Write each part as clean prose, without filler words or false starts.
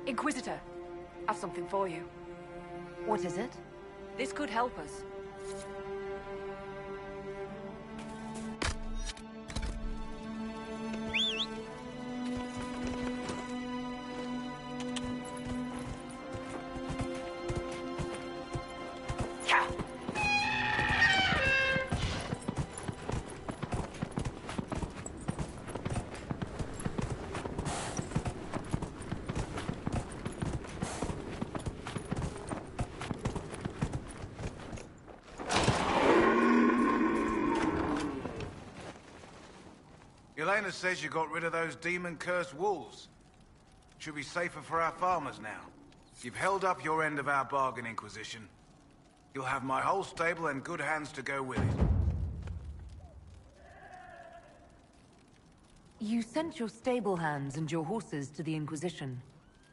Inquisitor, I've something for you. What is it? This could help us. Elena says you got rid of those demon-cursed wolves. Should be safer for our farmers now. You've held up your end of our bargain, Inquisition. You'll have my whole stable and good hands to go with it. You sent your stable hands and your horses to the Inquisition.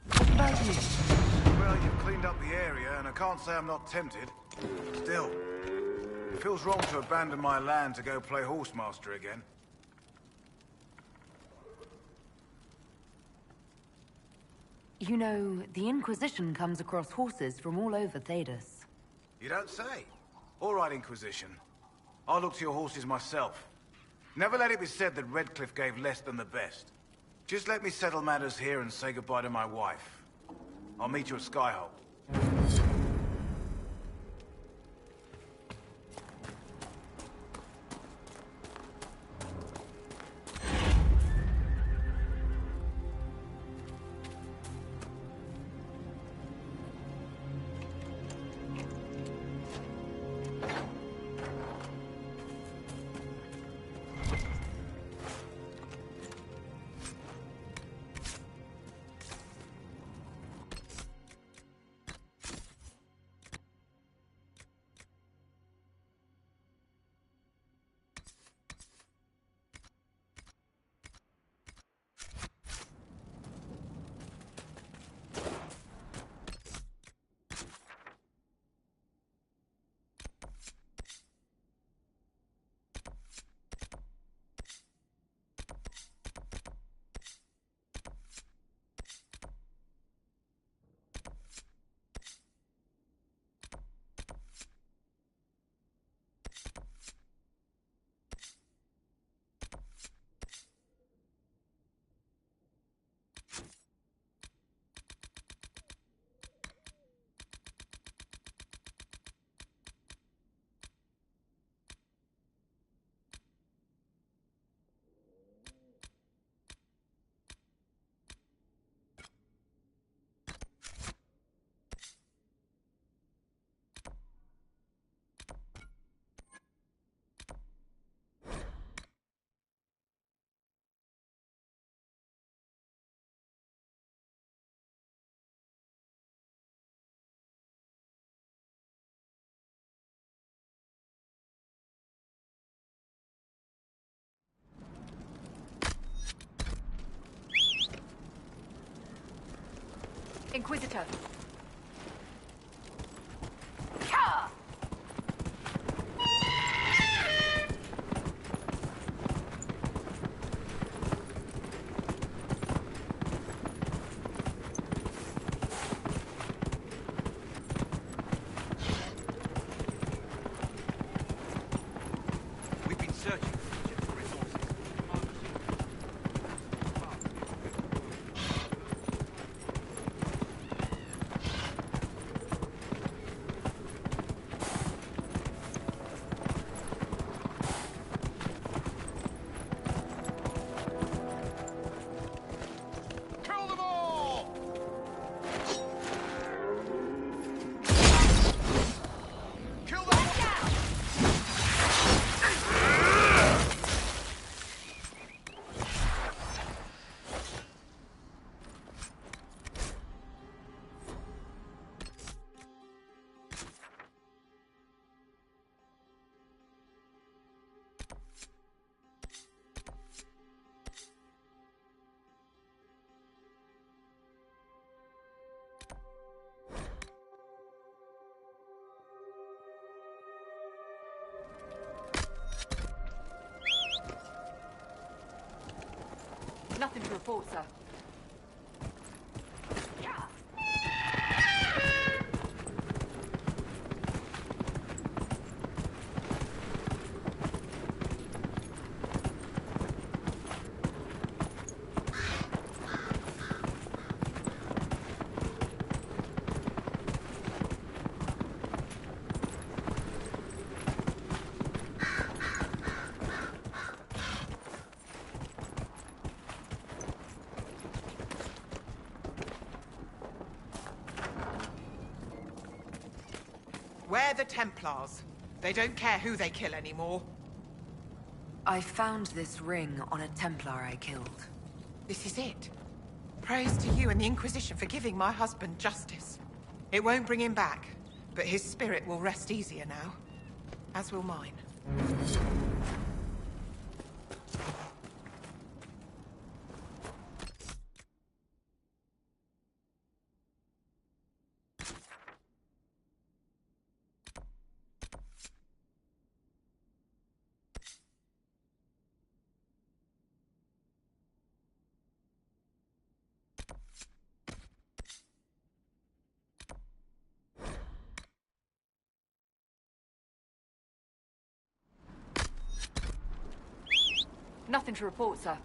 What about you? Well, you've cleaned up the area, and I can't say I'm not tempted. Still, it feels wrong to abandon my land to go play horsemaster again. You know, the Inquisition comes across horses from all over Thedas. You don't say. All right, Inquisition. I'll look to your horses myself. Never let it be said that Redcliffe gave less than the best. Just let me settle matters here and say goodbye to my wife. I'll meet you at Skyhold. Inquisitor. We've been searching for resources. Nothing to report, sir. We're the Templars. They don't care who they kill anymore. I found this ring on a Templar I killed. This is it. Praise to you and the Inquisition for giving my husband justice. It won't bring him back, but his spirit will rest easier now. As will mine. Nothing to report, sir.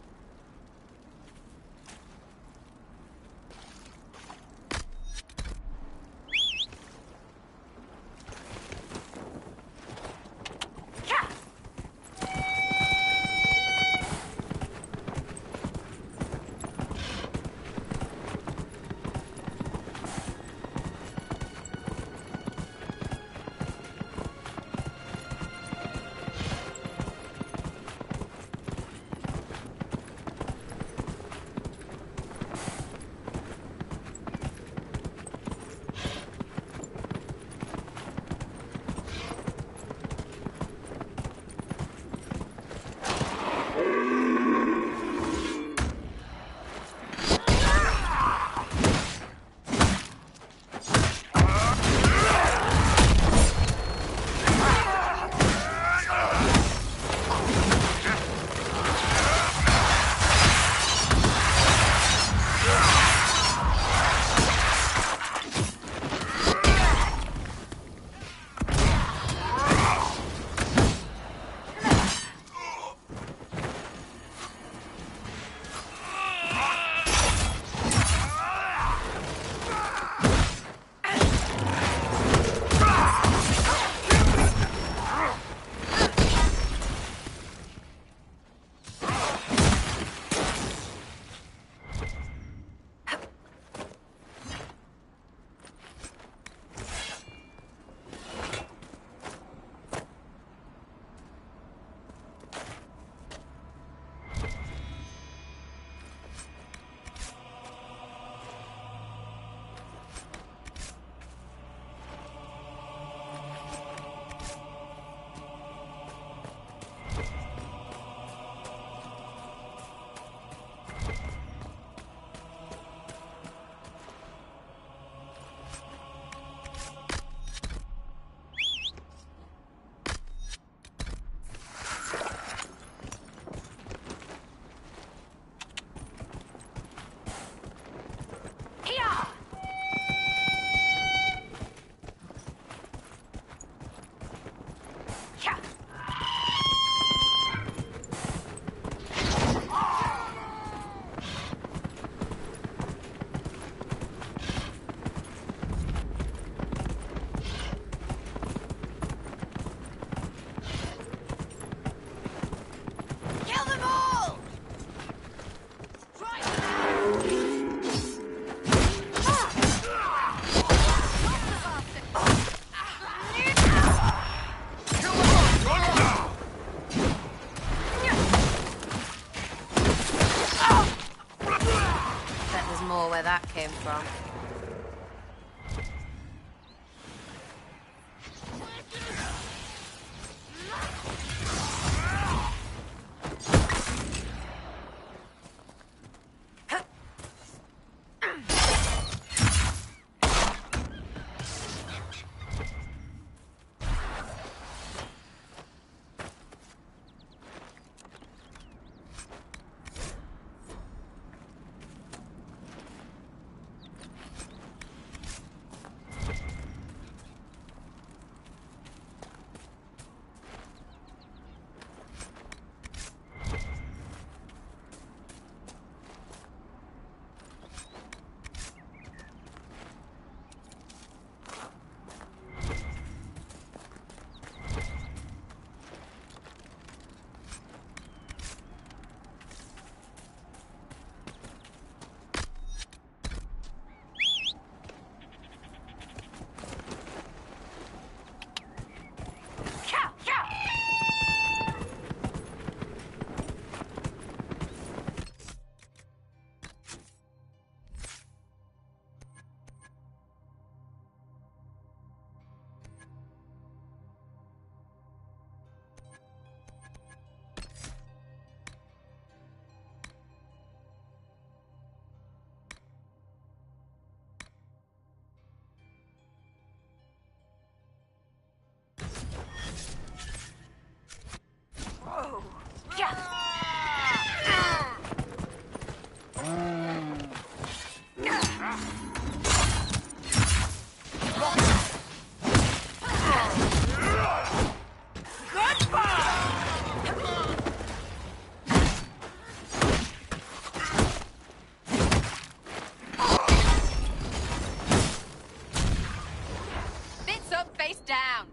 Where that came from. down.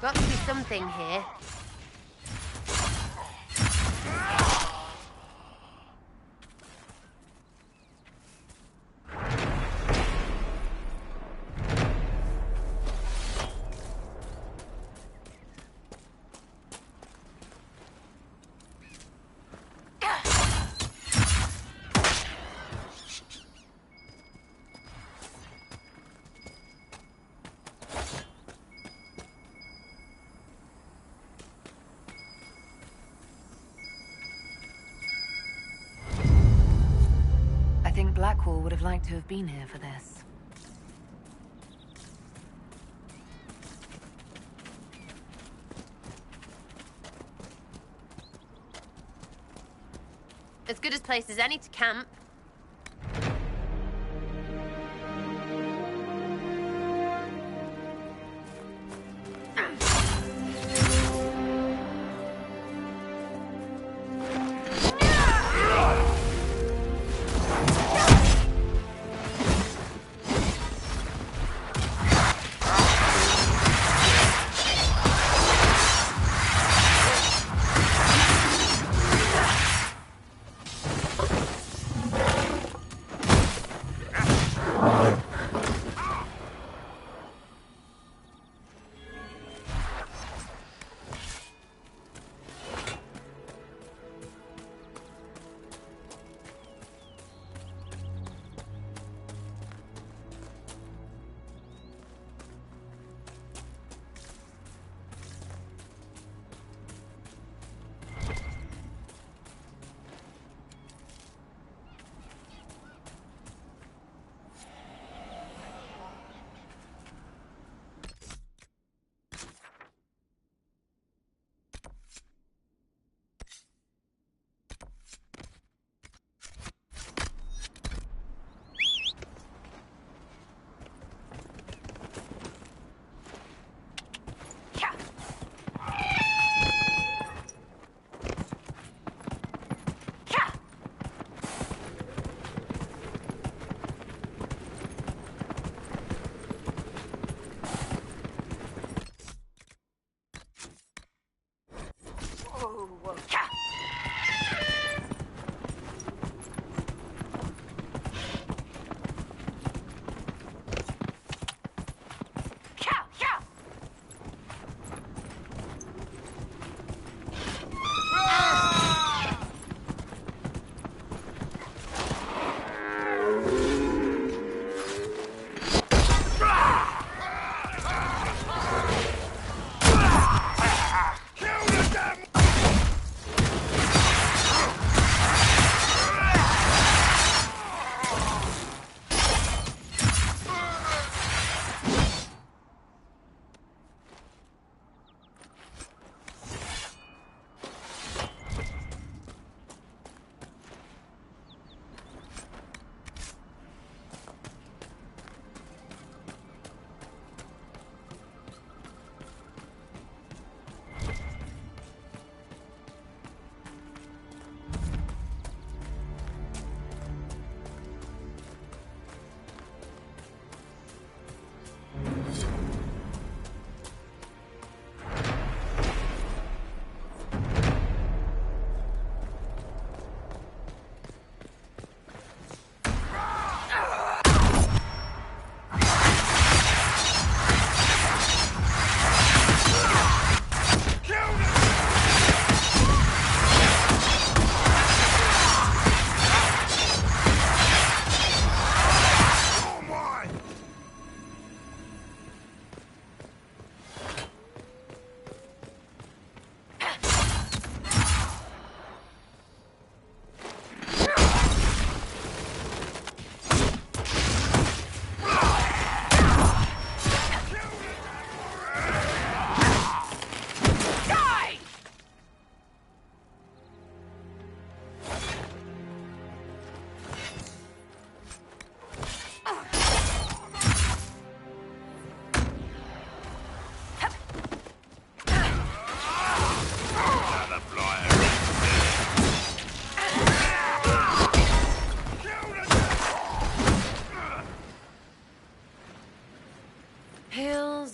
Got to be something here. I think Blackwall would have liked to have been here for this. As good a place as any to camp.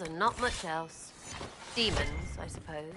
and not much else. Demons, I suppose.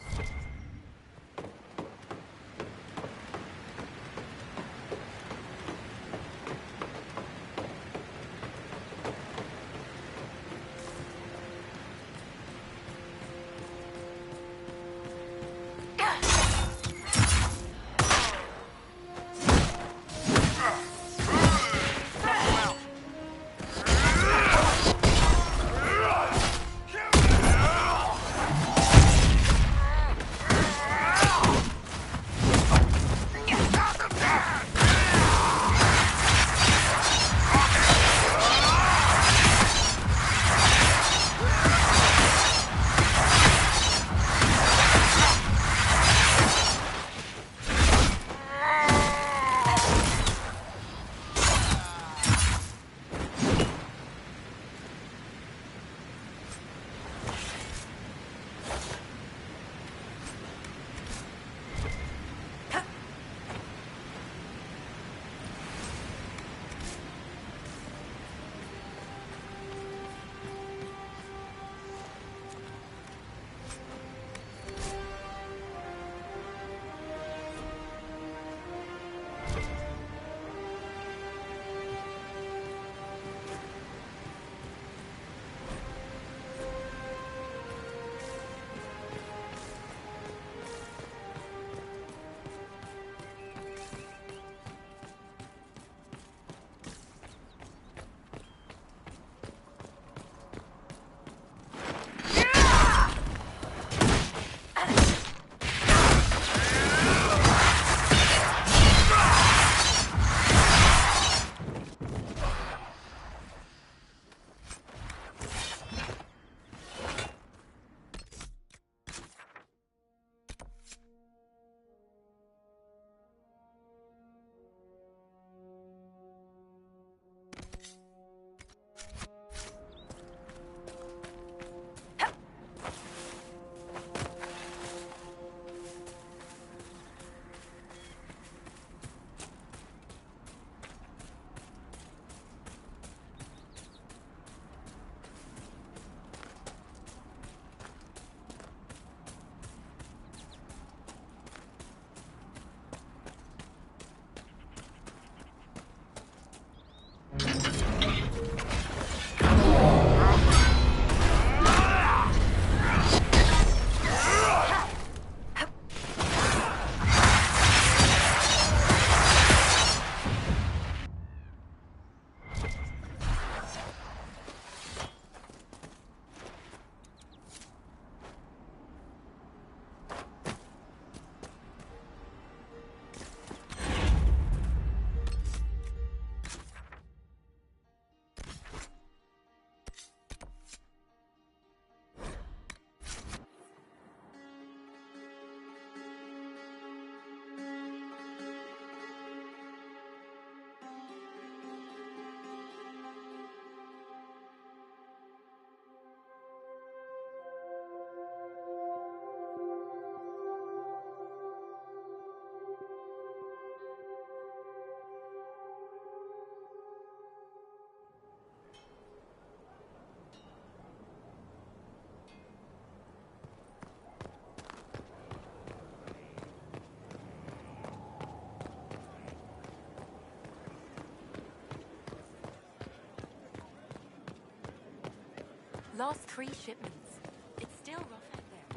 Last 3 shipments. It's still rough out there.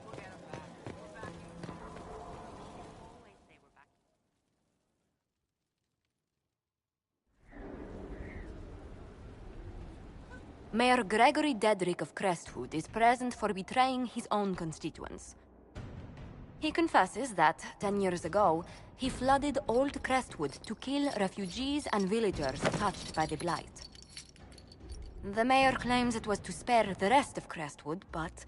We'll get 'em back. We're back in. Always say we're back. Mayor Gregory Dedrick of Crestwood is present for betraying his own constituents. He confesses that, 10 years ago, he flooded Old Crestwood to kill refugees and villagers touched by the Blight. The mayor claims it was to spare the rest of Crestwood, but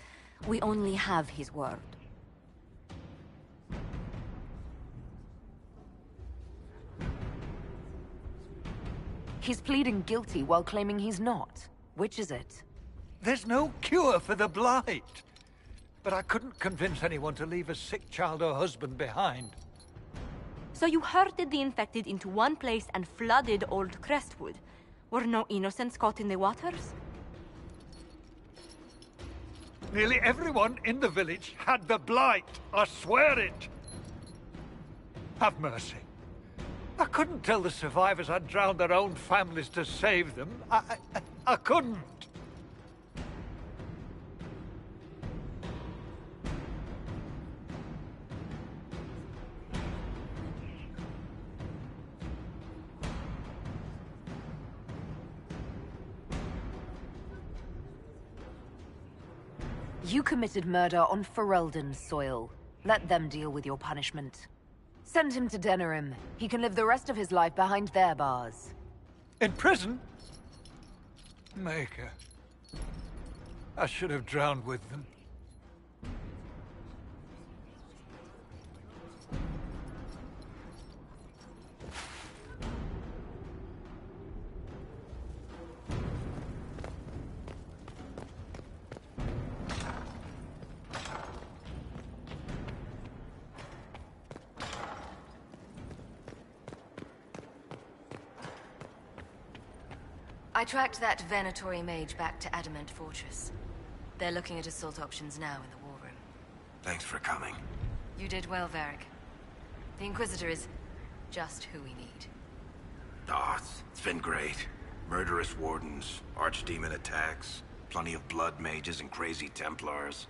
we only have his word. He's pleading guilty while claiming he's not. Which is it? There's no cure for the Blight. But I couldn't convince anyone to leave a sick child or husband behind. So you herded the infected into one place and flooded Old Crestwood? Were no innocents caught in the waters? Nearly everyone in the village had the Blight. I swear it. Have mercy. I couldn't tell the survivors I'd drowned their own families to save them. I couldn't. You committed murder on Ferelden's soil. Let them deal with your punishment. Send him to Denerim. He can live the rest of his life behind their bars. In prison? Maker. I should have drowned with them. I tracked that Venatori mage back to Adamant Fortress. They're looking at assault options now in the war room. Thanks for coming. You did well, Varric. The Inquisitor is just who we need. Ah, it's been great. Murderous wardens, archdemon attacks, plenty of blood mages and crazy Templars.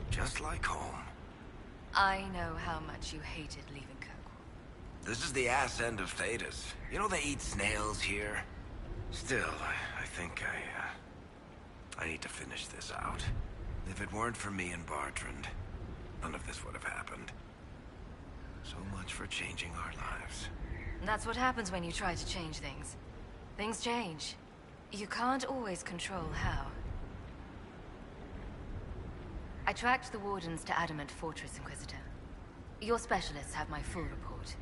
Just like home. I know how much you hated leaving Kirkwall. This is the ass end of Thedas. You know they eat snails here? Still, I think I need to finish this out. If it weren't for me and Bartrand, none of this would have happened. So much for changing our lives. And that's what happens when you try to change things. Things change. You can't always control how. I tracked the Wardens to Adamant Fortress, Inquisitor. Your specialists have my full report.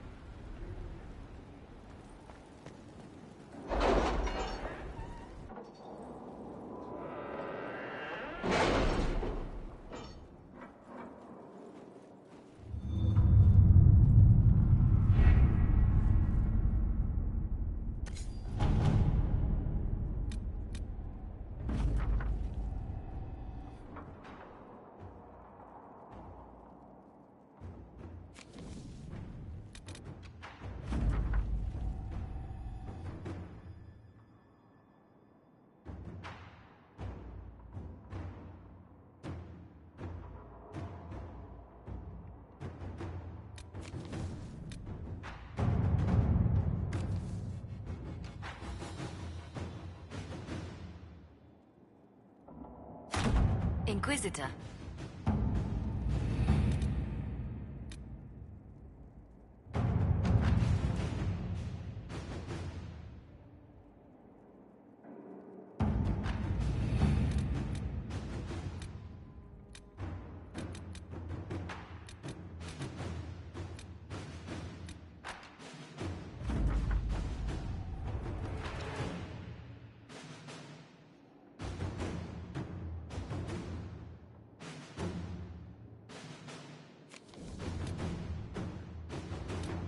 Inquisitor.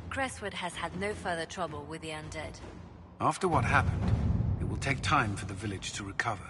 Crestwood has had no further trouble with the undead. After what happened, it will take time for the village to recover.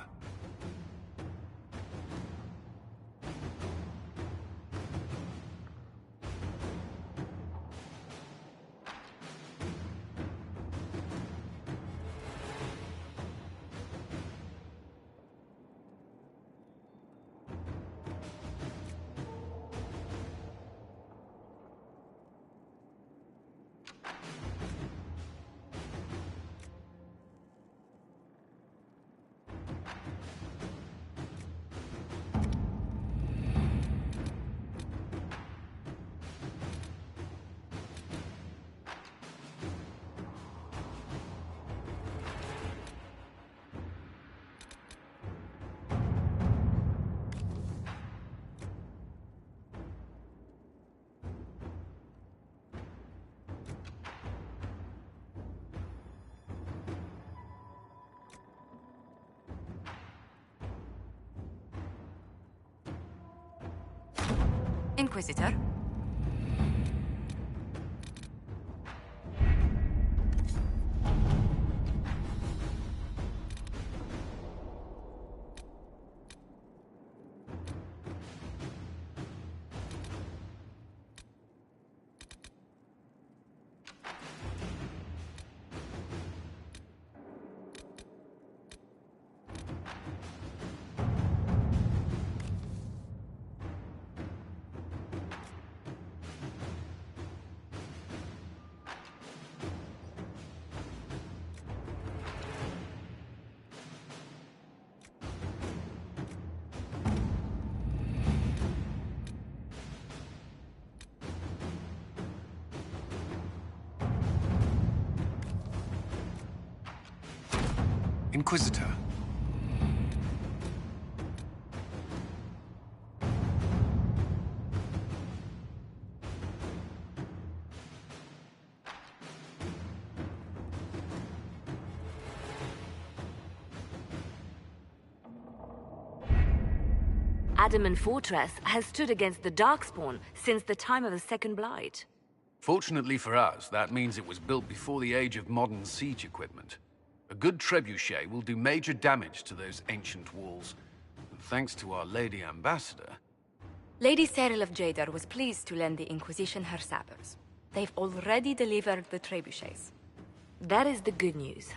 Inquisitor? Inquisitor. Adamant Fortress has stood against the Darkspawn since the time of the Second Blight. Fortunately for us, that means it was built before the age of modern siege equipment. A good trebuchet will do major damage to those ancient walls. And thanks to our Lady Ambassador... Lady Cyril of Jadar was pleased to lend the Inquisition her sabers. They've already delivered the trebuchets. That is the good news.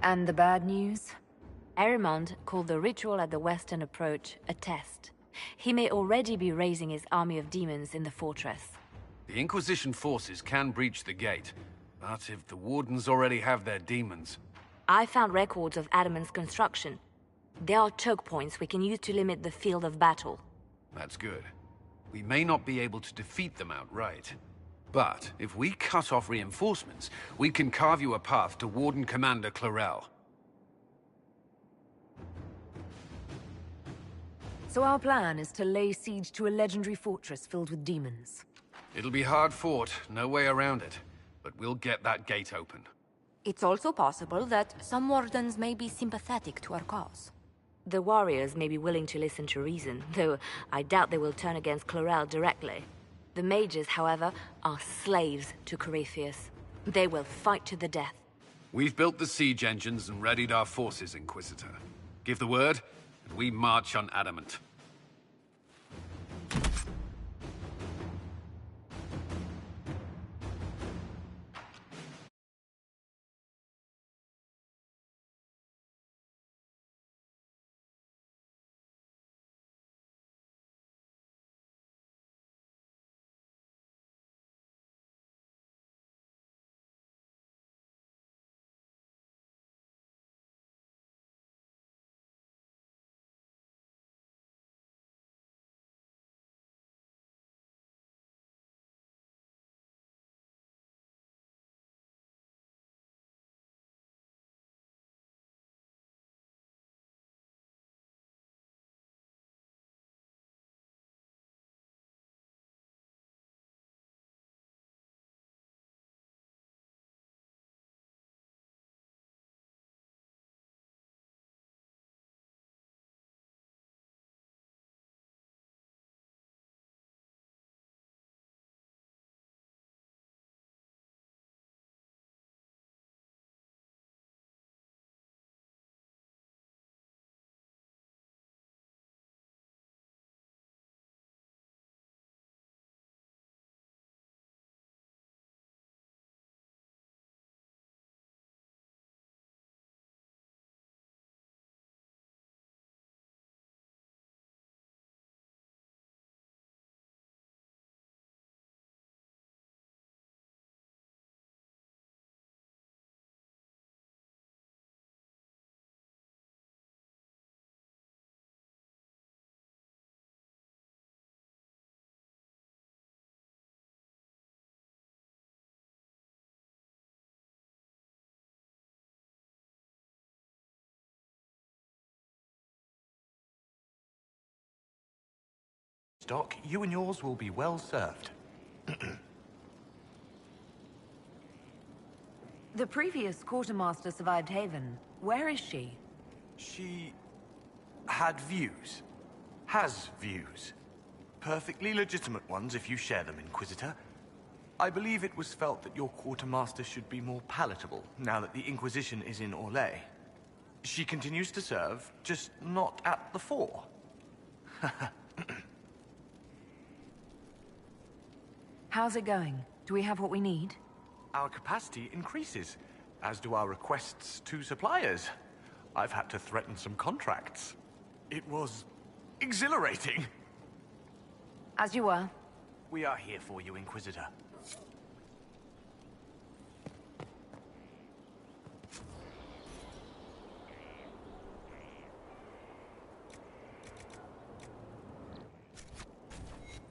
And the bad news? Erimond called the ritual at the western approach a test. He may already be raising his army of demons in the fortress. The Inquisition forces can breach the gate, but if the Wardens already have their demons... I found records of Adamant's construction. There are choke points we can use to limit the field of battle. That's good. We may not be able to defeat them outright. But if we cut off reinforcements, we can carve you a path to Warden Commander Clarel. So our plan is to lay siege to a legendary fortress filled with demons. It'll be hard fought, no way around it. But we'll get that gate open. It's also possible that some Wardens may be sympathetic to our cause. The warriors may be willing to listen to reason, though I doubt they will turn against Clarel directly. The mages, however, are slaves to Corypheus. They will fight to the death. We've built the siege engines and readied our forces, Inquisitor. Give the word, and we march on Adamant. Doc, you and yours will be well served. The previous quartermaster survived Haven. Where is she? She... had views. Has views. Perfectly legitimate ones if you share them, Inquisitor. I believe it was felt that your quartermaster should be more palatable now that the Inquisition is in Orlais. She continues to serve, just not at the fore. How's it going? Do we have what we need? Our capacity increases, as do our requests to suppliers. I've had to threaten some contracts. It was exhilarating. As you were. We are here for you, Inquisitor.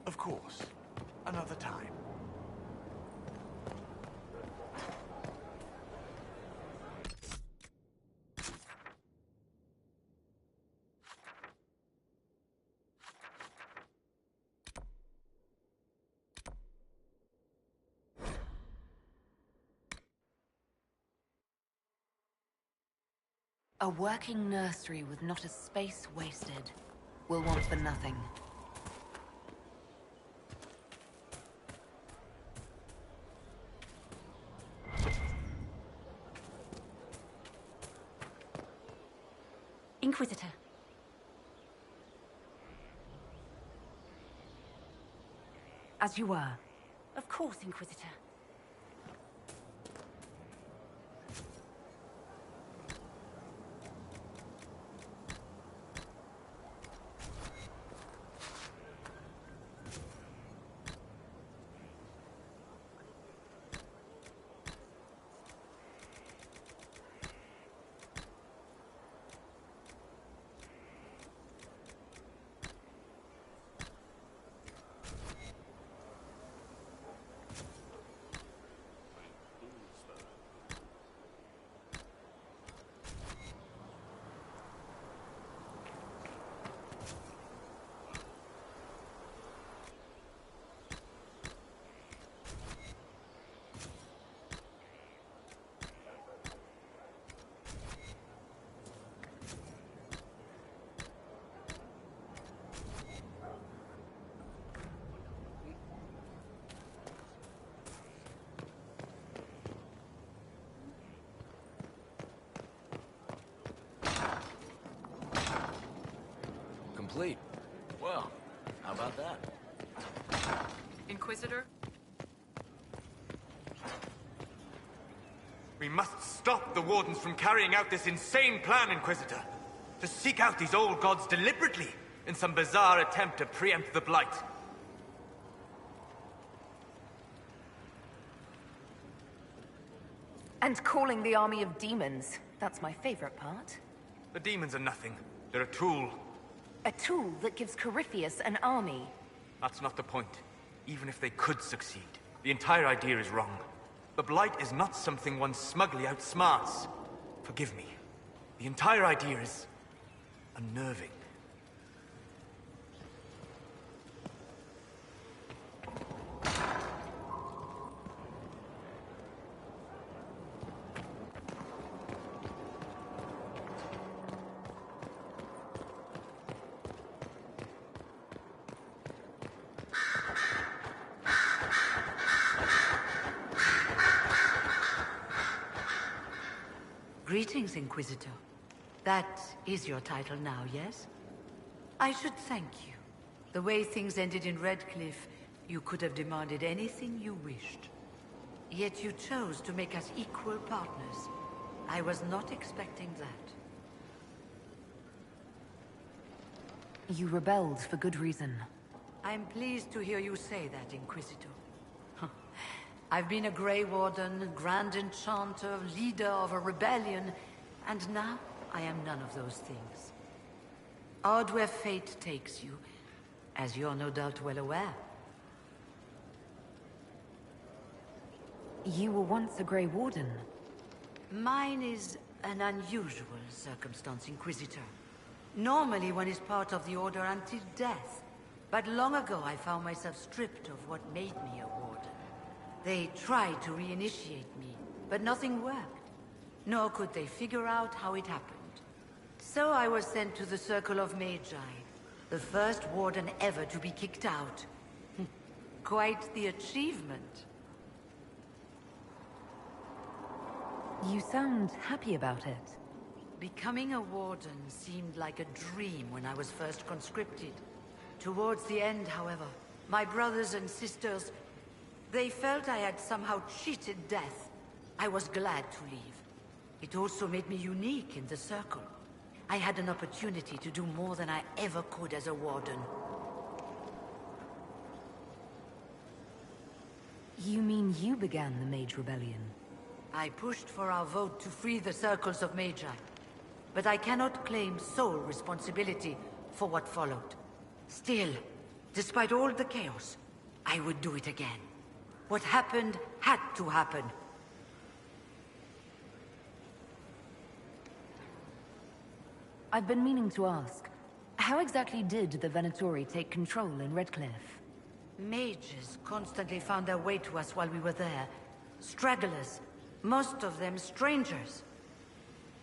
Of course. Another time. A working nursery with not a space wasted. We'll want for nothing. Inquisitor. As you were. Of course, Inquisitor. Complete. Well, how about that? Inquisitor? We must stop the Wardens from carrying out this insane plan, Inquisitor. To seek out these old gods deliberately in some bizarre attempt to preempt the Blight. And calling the army of demons. That's my favorite part. The demons are nothing. They're a tool. A tool that gives Corypheus an army. That's not the point. Even if they could succeed, the entire idea is wrong. The Blight is not something one smugly outsmarts. Forgive me. The entire idea is unnerving. Greetings, Inquisitor. That is your title now, yes? I should thank you. The way things ended in Redcliffe, you could have demanded anything you wished. Yet you chose to make us equal partners. I was not expecting that. You rebelled for good reason. I'm pleased to hear you say that, Inquisitor. I've been a Grey Warden, Grand Enchanter, leader of a rebellion, and now I am none of those things. Odd where fate takes you, as you're no doubt well aware. You were once a Grey Warden. Mine is an unusual circumstance, Inquisitor. Normally one is part of the Order until death, but long ago I found myself stripped of what made me a Warden. They tried to reinitiate me, but nothing worked. Nor could they figure out how it happened. So I was sent to the Circle of Magi, the first Warden ever to be kicked out. Quite the achievement. You sound happy about it. Becoming a Warden seemed like a dream when I was first conscripted. Towards the end, however, my brothers and sisters, they felt I had somehow cheated death. I was glad to leave. It also made me unique in the Circle. I had an opportunity to do more than I ever could as a Warden. You mean you began the Mage Rebellion? I pushed for our vote to free the Circles of Magi. But I cannot claim sole responsibility for what followed. Still, despite all the chaos, I would do it again. What happened had to happen. I've been meaning to ask, how exactly did the Venatori take control in Redcliffe? Mages constantly found their way to us while we were there. Stragglers, most of them strangers.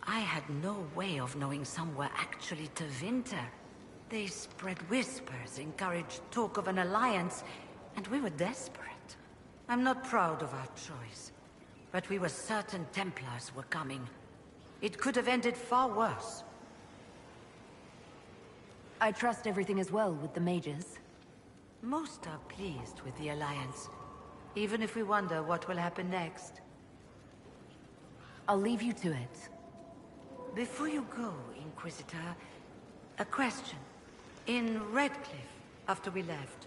I had no way of knowing some were actually Tevinter. They spread whispers, encouraged talk of an alliance, and we were desperate. I'm not proud of our choice, but we were certain Templars were coming. It could have ended far worse. I trust everything is well with the mages. Most are pleased with the alliance, even if we wonder what will happen next. I'll leave you to it. Before you go, Inquisitor, a question. In Redcliffe, after we left,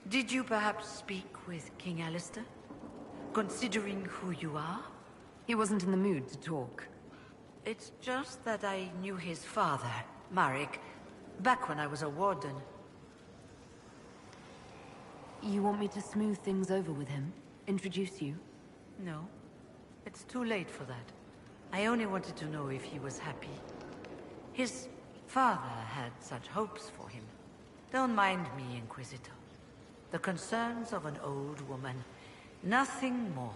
did you perhaps speak with King Alistair? Considering who you are? He wasn't in the mood to talk. It's just that I knew his father, Marek, back when I was a warden. You want me to smooth things over with him? Introduce you? No. It's too late for that. I only wanted to know if he was happy. His father had such hopes for him. Don't mind me, Inquisitor. The concerns of an old woman. Nothing more.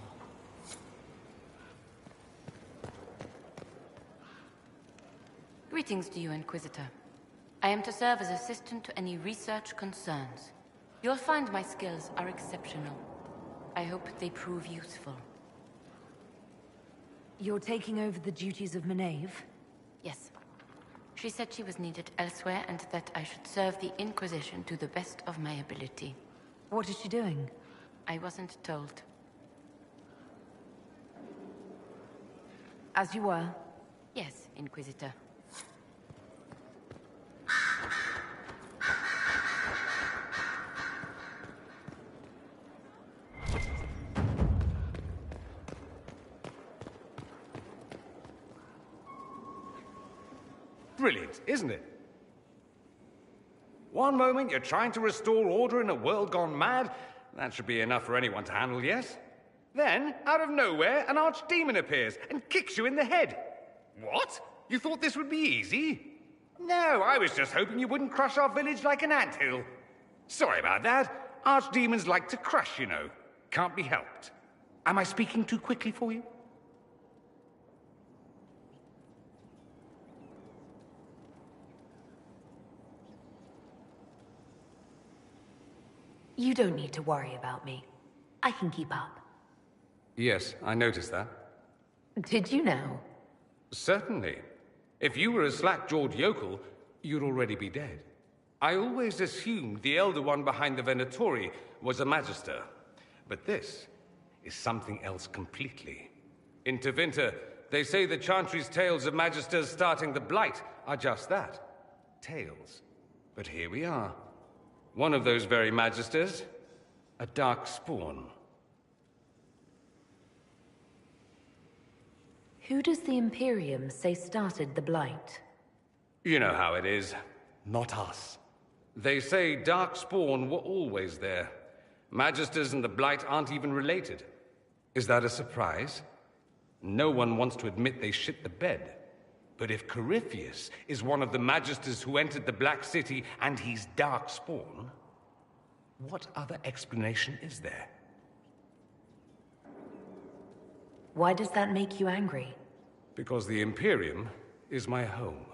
Greetings to you, Inquisitor. I am to serve as assistant to any research concerns. You'll find my skills are exceptional. I hope they prove useful. You're taking over the duties of Maeve? Yes. She said she was needed elsewhere and that I should serve the Inquisition to the best of my ability. What is she doing? I wasn't told. As you were? Yes, Inquisitor. Brilliant, isn't it? One moment you're trying to restore order in a world gone mad. That should be enough for anyone to handle, yes? Then, out of nowhere, an archdemon appears and kicks you in the head. What? You thought this would be easy? No, I was just hoping you wouldn't crush our village like an anthill. Sorry about that. Archdemons like to crush, you know. Can't be helped. Am I speaking too quickly for you? You don't need to worry about me. I can keep up. Yes, I noticed that. Did you know? Certainly. If you were a slack-jawed yokel, you'd already be dead. I always assumed the Elder One behind the Venatori was a Magister. But this is something else completely. In Tevinter, they say the Chantry's tales of Magisters starting the Blight are just that. Tales. But here we are. One of those very Magisters, a dark spawn. Who does the Imperium say started the Blight? You know how it is. Not us. They say Darkspawn were always there. Magisters and the Blight aren't even related. Is that a surprise? No one wants to admit they shit the bed. But if Corypheus is one of the Magisters who entered the Black City and he's Darkspawn, what other explanation is there? Why does that make you angry? Because the Imperium is my home.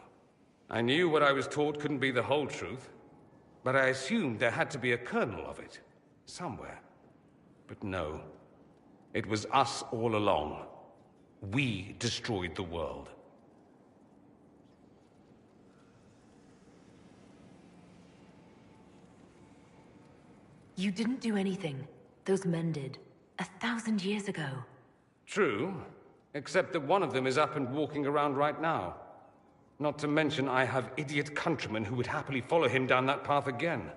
I knew what I was taught couldn't be the whole truth, but I assumed there had to be a kernel of it, somewhere. But no, it was us all along. We destroyed the world. You didn't do anything. Those men did. 1,000 years ago. True, except that one of them is up and walking around right now. Not to mention I have idiot countrymen who would happily follow him down that path again.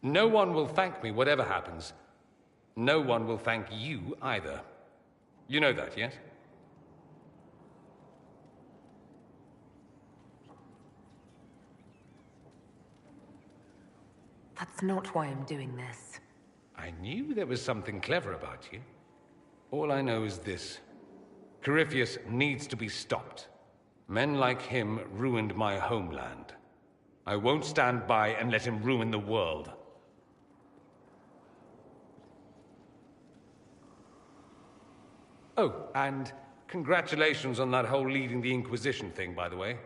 No one will thank me whatever happens. No one will thank you either. You know that, yes? That's not why I'm doing this. I knew there was something clever about you. All I know is this. Corypheus needs to be stopped. Men like him ruined my homeland. I won't stand by and let him ruin the world. Oh, and Congratulations on that whole leading the Inquisition thing, by the way.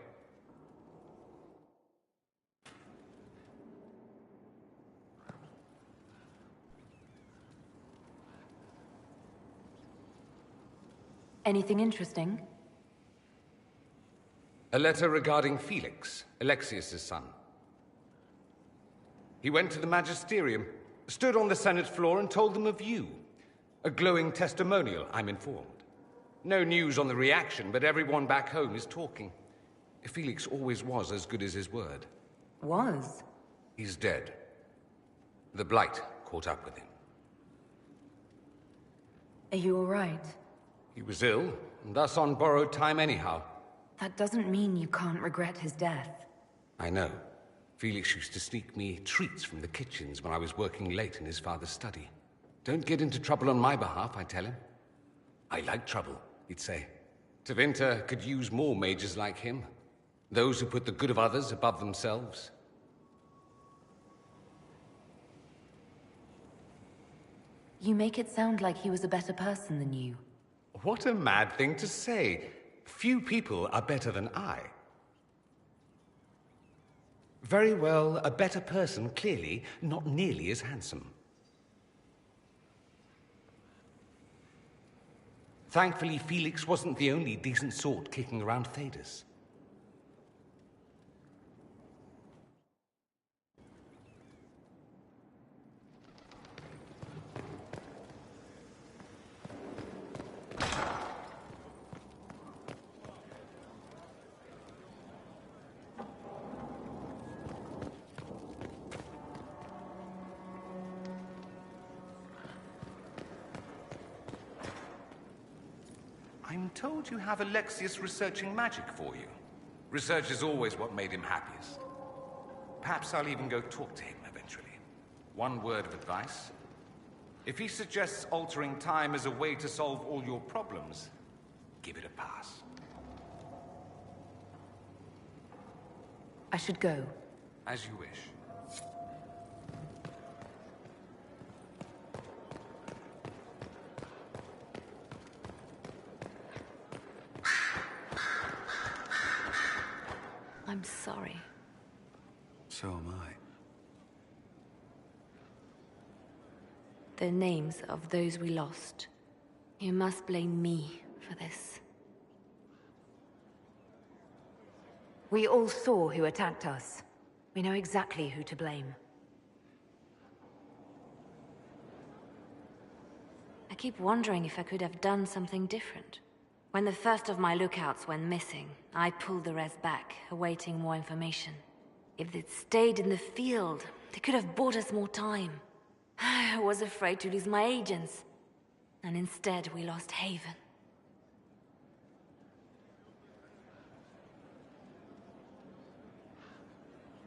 Anything interesting? A letter regarding Felix, Alexius' son. He went to the Magisterium, stood on the Senate floor and told them of you. A glowing testimonial, I'm informed. No news on the reaction, but everyone back home is talking. Felix always was as good as his word. Was? He's dead. The Blight caught up with him. Are you all right? He was ill, and thus on borrowed time anyhow. That doesn't mean you can't regret his death. I know. Felix used to sneak me treats from the kitchens when I was working late in his father's study. Don't get into trouble on my behalf, I tell him. I like trouble, he'd say. Tevinter could use more mages like him. Those who put the good of others above themselves. You make it sound like he was a better person than you. What a mad thing to say. Few people are better than I. Very well, a better person, clearly, not nearly as handsome. Thankfully, Felix wasn't the only decent sort kicking around Thedas. I'm told you have Alexius researching magic for you. Research is always what made him happiest. Perhaps I'll even go talk to him eventually. One word of advice. If he suggests altering time as a way to solve all your problems, give it a pass. I should go. As you wish. I'm sorry. So am I. The names of those we lost. You must blame me for this. We all saw who attacked us. We know exactly who to blame. I keep wondering if I could have done something different. When the first of my lookouts went missing, I pulled the rest back, awaiting more information. If they'd stayed in the field, they could have bought us more time. I was afraid to lose my agents. And instead, we lost Haven.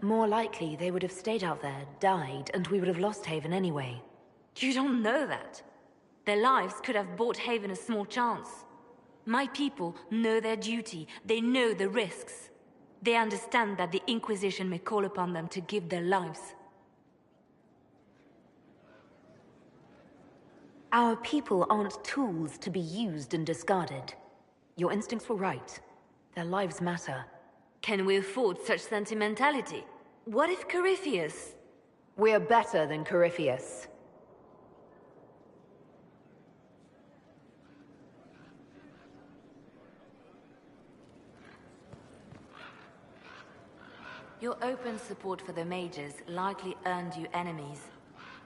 More likely, they would have stayed out there, died, and we would have lost Haven anyway. You don't know that. Their lives could have bought Haven a small chance. My people know their duty. They know the risks. They understand that the Inquisition may call upon them to give their lives. Our people aren't tools to be used and discarded. Your instincts were right. Their lives matter. Can we afford such sentimentality? What if Corypheus... We're better than Corypheus. Your open support for the mages likely earned you enemies.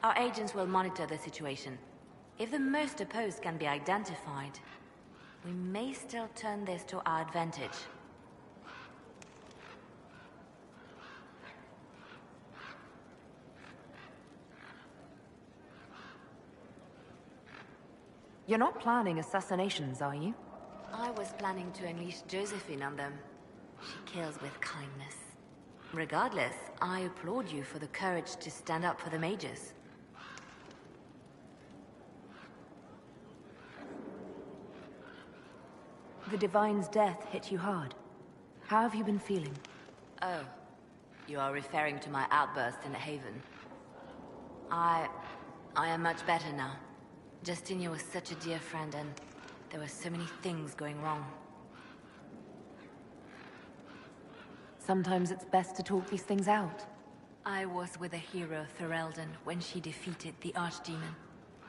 Our agents will monitor the situation. If the most opposed can be identified, we may still turn this to our advantage. You're not planning assassinations, are you? I was planning to unleash Josephine on them. She kills with kindness. Regardless, I applaud you for the courage to stand up for the mages. The Divine's death hit you hard. How have you been feeling? Oh, you are referring to my outburst in Haven. I am much better now. Justinia was such a dear friend, and There were so many things going wrong. Sometimes it's best to talk these things out. I was with the hero Ferelden when she defeated the Archdemon.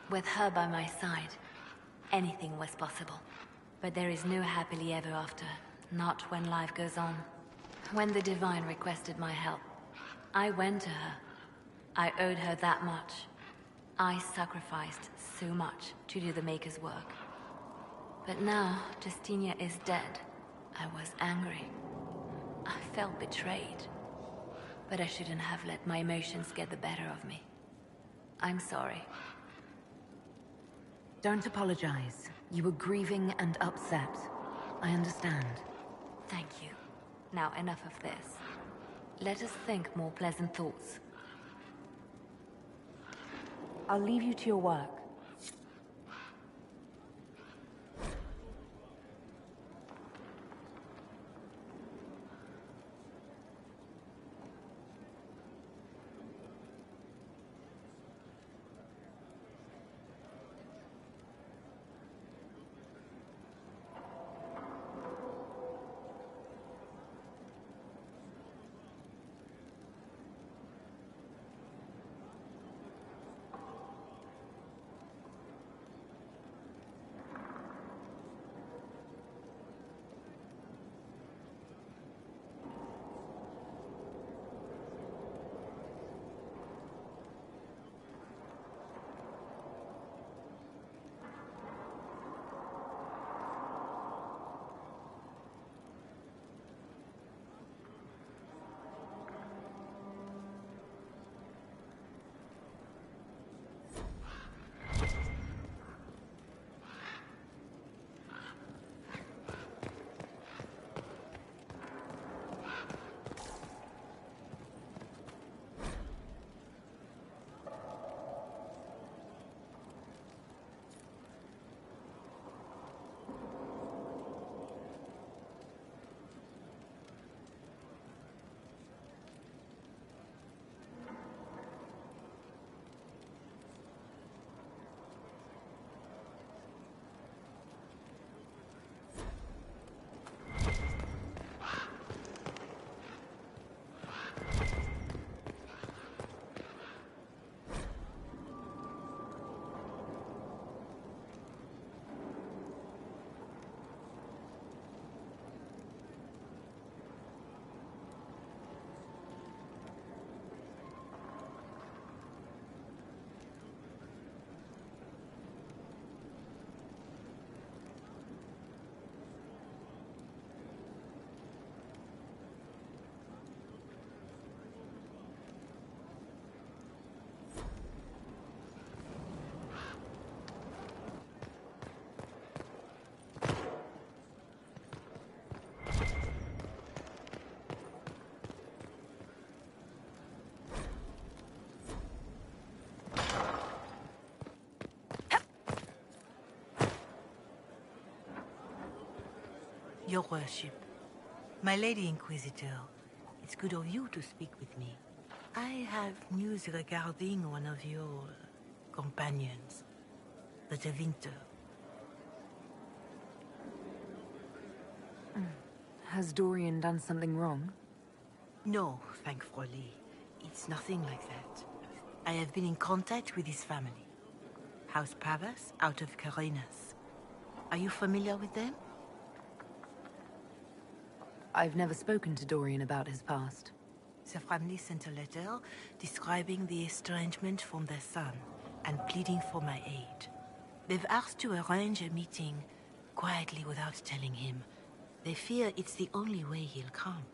With her by my side, anything was possible. But there is no happily ever after, not when life goes on. When the Divine requested my help, I went to her. I owed her that much. I sacrificed so much to do the Maker's work. But now, Justinia is dead. I was angry. I felt betrayed. But I shouldn't have let my emotions get the better of me. I'm sorry. Don't apologize. You were grieving and upset. I understand. Thank you. Now enough of this. Let us think more pleasant thoughts. I'll leave you to your work. Your Worship, my Lady Inquisitor, it's good of you to speak with me. I have news regarding one of your companions, the Tevinter. Has Dorian done something wrong? No, thankfully. It's nothing like that. I have been in contact with his family. House Pavas, out of Carinas. Are you familiar with them? I've never spoken to Dorian about his past. The family sent a letter describing the estrangement from their son and pleading for my aid. They've asked to arrange a meeting quietly without telling him. They fear it's the only way he'll come.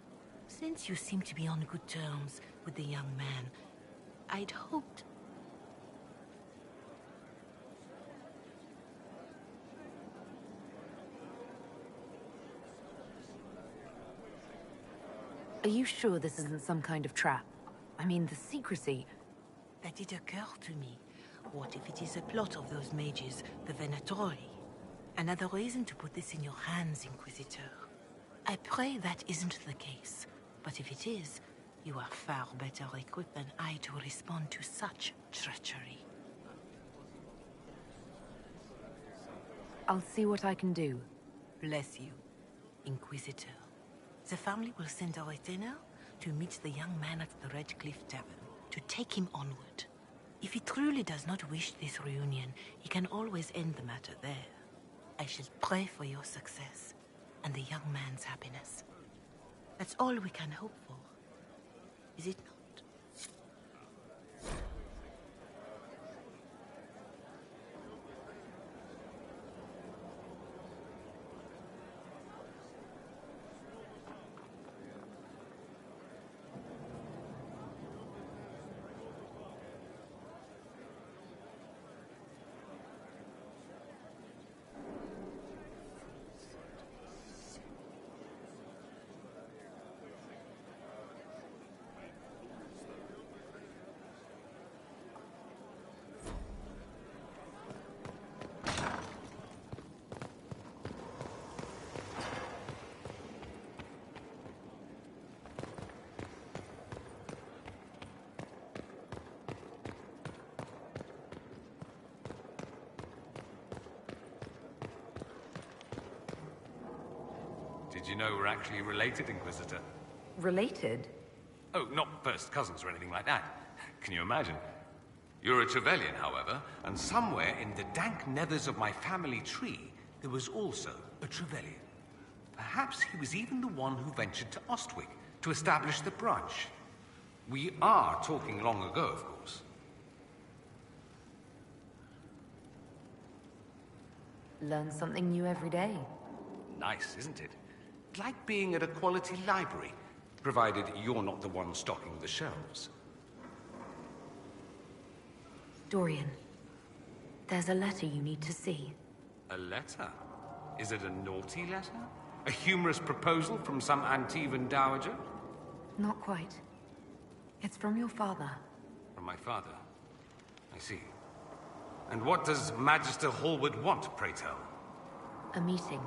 Since you seem to be on good terms with the young man, I'd hoped... Are you sure this isn't some kind of trap? I mean, the secrecy... That did occur to me. What if it is a plot of those mages, the Venatori? Another reason to put this in your hands, Inquisitor. I pray that isn't the case. But if it is, you are far better equipped than I to respond to such treachery. I'll see what I can do. Bless you, Inquisitor. The family will send a retainer to meet the young man at the Red Cliff Tavern, to take him onward. If he truly does not wish this reunion, he can always end the matter there. I shall pray for your success, and the young man's happiness. That's all we can hope for, is it not? Did you know we're actually related, Inquisitor? Related? Oh, not first cousins or anything like that. Can you imagine? You're a Trevelyan, however, and somewhere in the dank nethers of my family tree, there was also a Trevelyan. Perhaps he was even the one who ventured to Ostwick to establish the branch. We are talking long ago, of course. Learn something new every day. Nice, isn't it? Like being at a quality library, provided you're not the one stocking the shelves. Dorian, there's a letter you need to see. A letter? Is it a naughty letter? A humorous proposal from some Antivan dowager? Not quite. It's from your father. From my father? I see. And what does Magister Hallward want, pray tell? A meeting.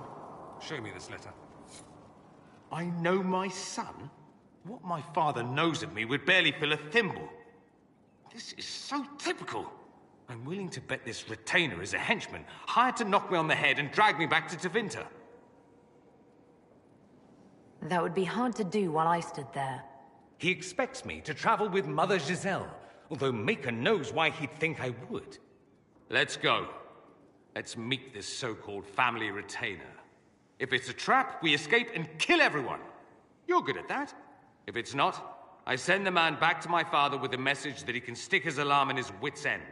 Show me this letter. I know my son? What my father knows of me would barely fill a thimble. This is so typical. I'm willing to bet this retainer is a henchman, hired to knock me on the head and drag me back to Tevinter. That would be hard to do while I stood there. He expects me to travel with Mother Giselle, although Maker knows why he'd think I would. Let's go. Let's meet this so-called family retainer. If it's a trap, we escape and kill everyone. You're good at that. If it's not, I send the man back to my father with a message that he can stick his alarm in his wit's end.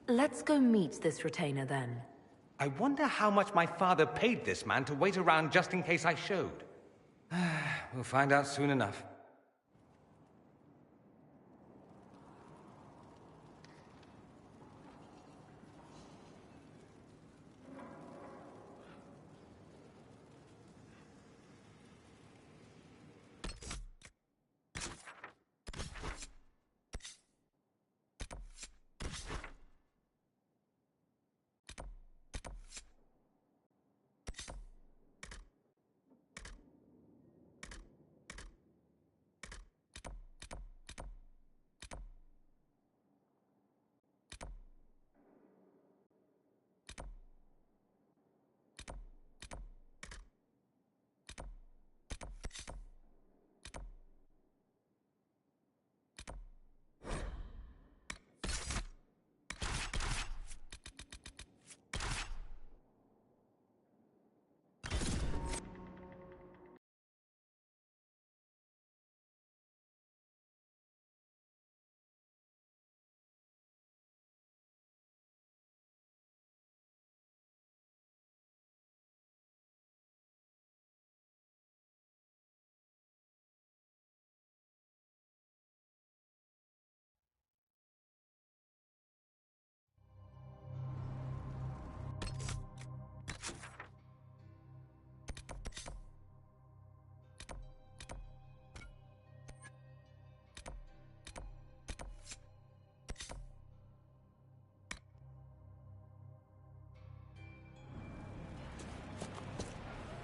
Let's go meet this retainer, then. I wonder how much my father paid this man to wait around just in case I showed. We'll find out soon enough.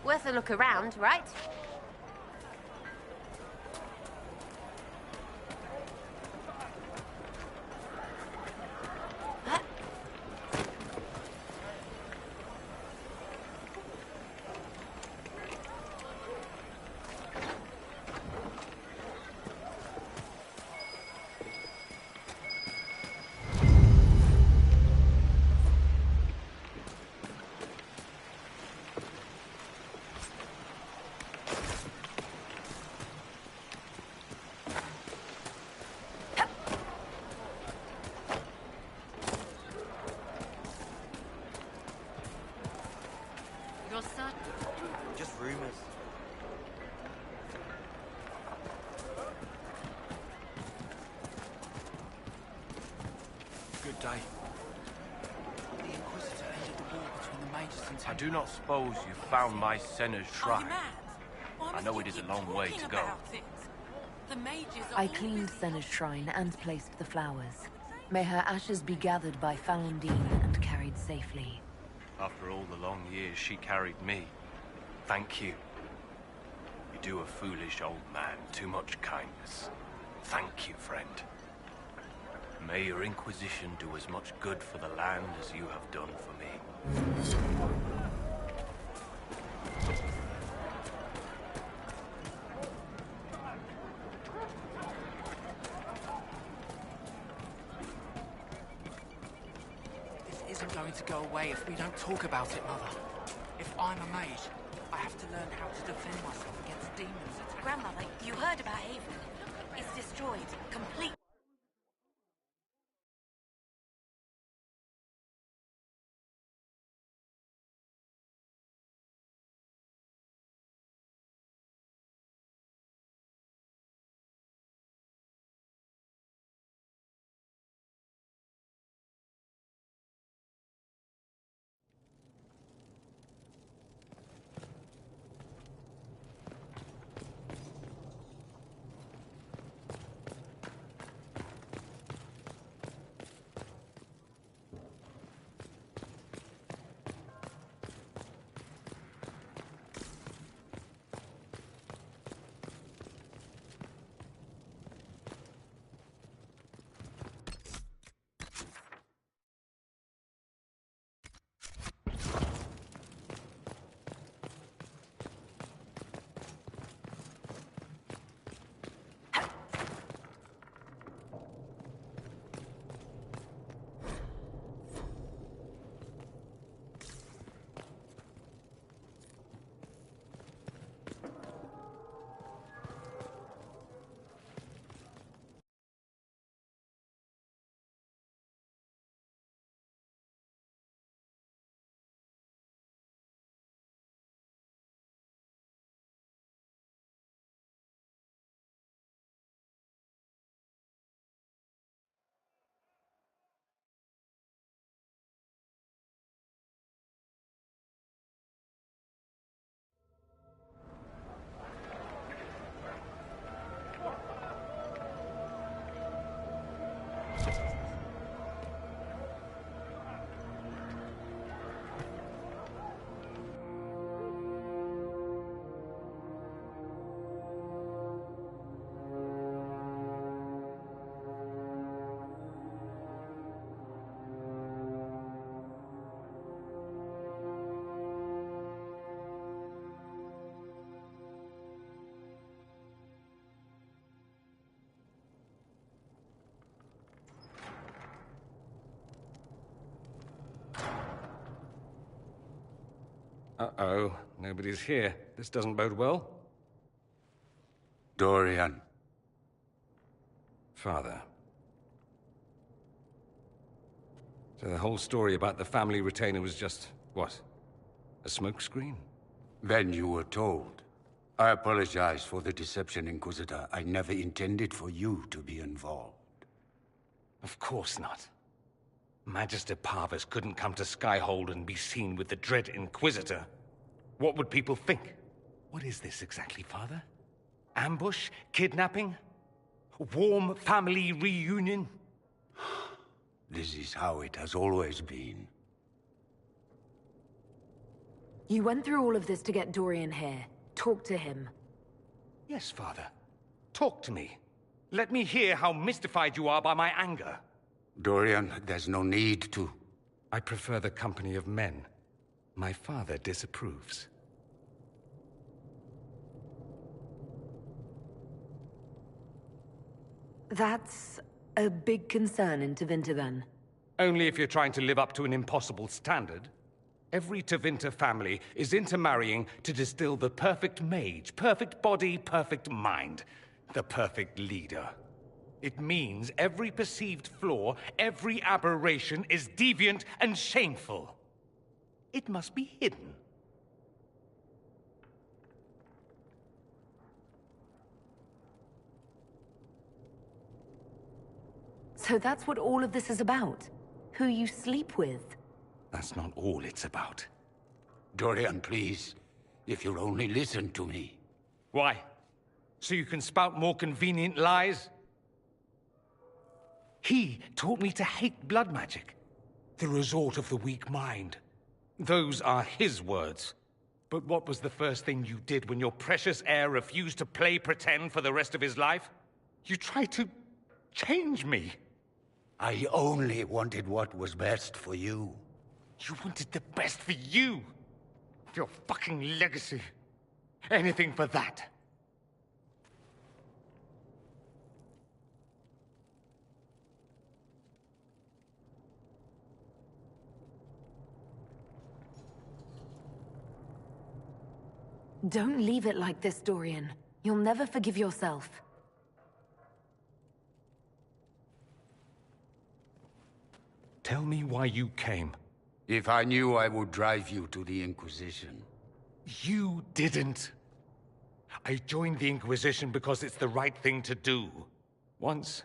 Worth a look around, right? You're certain? Just rumors. Good day. The Inquisitor ended the war between the mages and I do not suppose you found my Senna's shrine. I know it is a long way to go. I cleaned Senna's shrine and placed the flowers. May her ashes be gathered by Falundine and carried safely. After all the long years she carried me, thank you. You do a foolish old man too much kindness. Thank you, friend. May your Inquisition do as much good for the land as you have done for me. This isn't going to go away if we don't talk about it, Mother. If I'm a mage, I have to learn how to defend myself against demons. Grandmother, you heard about Haven. It's destroyed. Complete. Uh-oh, nobody's here. This doesn't bode well. Dorian. Father. So the whole story about the family retainer was just, what? A smokescreen? Then you were told. I apologize for the deception, Inquisitor. I never intended for you to be involved. Of course not. Magister Parvus couldn't come to Skyhold and be seen with the dread Inquisitor. What would people think? What is this exactly, Father? Ambush? Kidnapping? Warm family reunion? This is how it has always been. You went through all of this to get Dorian here. Talk to him. Yes, Father. Talk to me. Let me hear how mystified you are by my anger. Dorian, there's no need to. I prefer the company of men. My father disapproves. That's a big concern in Tevinter, then. Only if you're trying to live up to an impossible standard. Every Tevinter family is intermarrying to distill the perfect mage, perfect body, perfect mind, the perfect leader. It means every perceived flaw, every aberration is deviant and shameful. It must be hidden. So that's what all of this is about? Who you sleep with? That's not all it's about. Dorian, please. If you'll only listen to me. Why? So you can spout more convenient lies? He taught me to hate blood magic. The resort of the weak mind. Those are his words. But what was the first thing you did when your precious heir refused to play pretend for the rest of his life? You tried to change me. I only wanted what was best for you. You wanted the best for you. Your fucking legacy. Anything for that. Don't leave it like this, Dorian. You'll never forgive yourself. Tell me why you came. If I knew, I would drive you to the Inquisition. You didn't. I joined the Inquisition because it's the right thing to do. Once,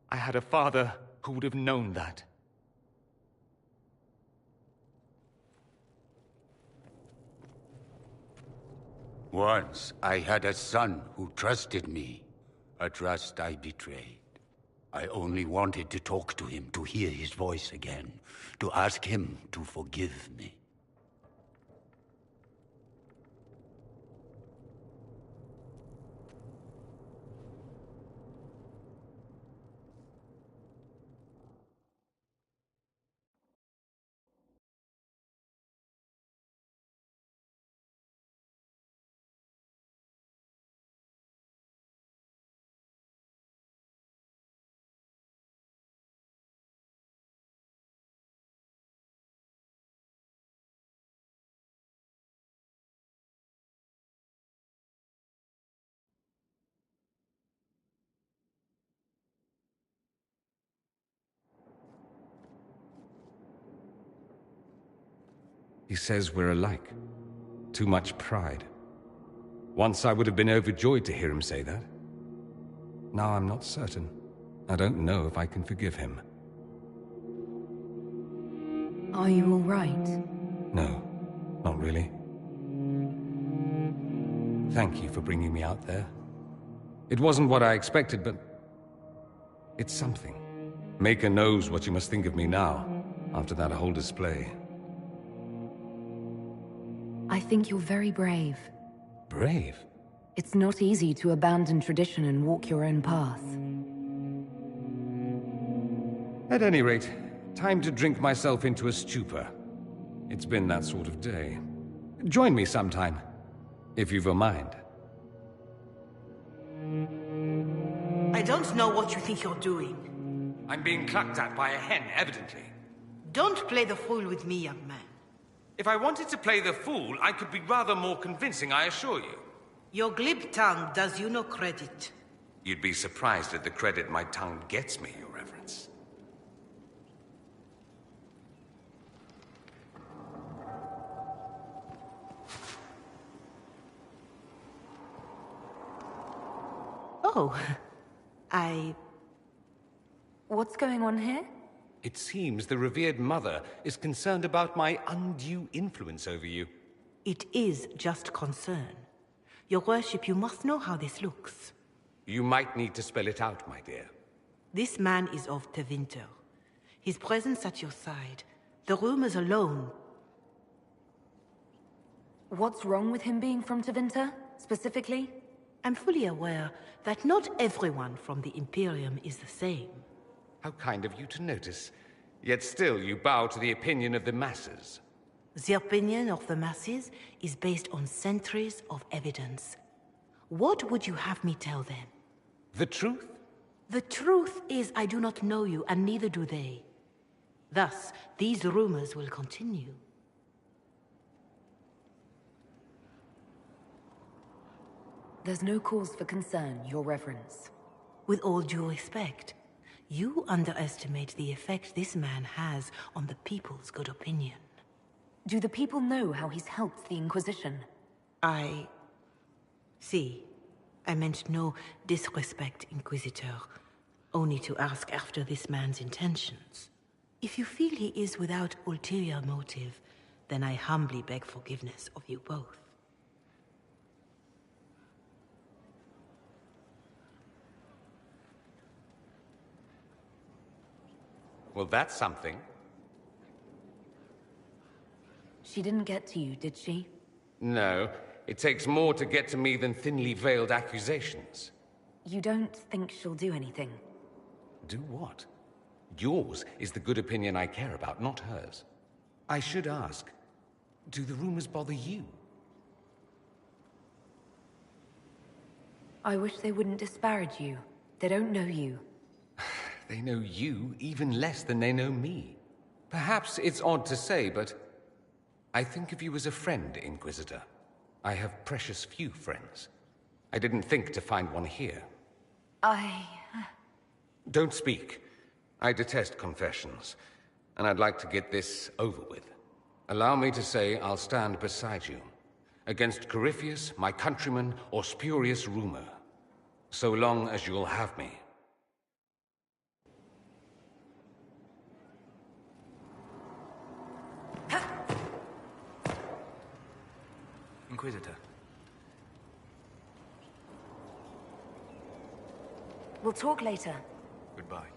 I had a father who would have known that. Once, I had a son who trusted me. A trust I betrayed. I only wanted to talk to him, to hear his voice again, to ask him to forgive me. He says we're alike. Too much pride. Once I would have been overjoyed to hear him say that. Now I'm not certain. I don't know if I can forgive him. Are you all right? No, not really. Thank you for bringing me out there. It wasn't what I expected, but it's something. Maker knows what you must think of me now, after that whole display. I think you're very brave. Brave? It's not easy to abandon tradition and walk your own path. At any rate, time to drink myself into a stupor. It's been that sort of day. Join me sometime, if you've a mind. I don't know what you think you're doing. I'm being clucked at by a hen, evidently. Don't play the fool with me, young man. If I wanted to play the fool, I could be rather more convincing, I assure you. Your glib tongue does you no credit. You'd be surprised at the credit my tongue gets me, Your Reverence. Oh, What's going on here? It seems the revered mother is concerned about my undue influence over you. It is just concern. Your worship, you must know how this looks. You might need to spell it out, my dear. This man is of Tevinter. His presence at your side, the rumors alone. What's wrong with him being from Tevinter, specifically? I'm fully aware that not everyone from the Imperium is the same. How kind of you to notice. Yet still you bow to the opinion of the masses. The opinion of the masses is based on centuries of evidence. What would you have me tell them? The truth? The truth is I do not know you, and neither do they. Thus, these rumors will continue. There's no cause for concern, Your Reverence. With all due respect, you underestimate the effect this man has on the people's good opinion. Do the people know how he's helped the Inquisition? See, I meant no disrespect, Inquisitor. only to ask after this man's intentions. If you feel he is without ulterior motive, then I humbly beg forgiveness of you both. Well, that's something. She didn't get to you, did she? No, it takes more to get to me than thinly veiled accusations. You don't think she'll do anything? Do what? Yours is the good opinion I care about, not hers. I should ask, do the rumors bother you? I wish they wouldn't disparage you. They don't know you. They know you even less than they know me. Perhaps it's odd to say, but I think of you as a friend, Inquisitor. I have precious few friends. I didn't think to find one here. Don't speak. I detest confessions, and I'd like to get this over with. Allow me to say I'll stand beside you, against Corypheus, my countrymen, or spurious rumor, so long as you'll have me. Inquisitor. We'll talk later. Goodbye.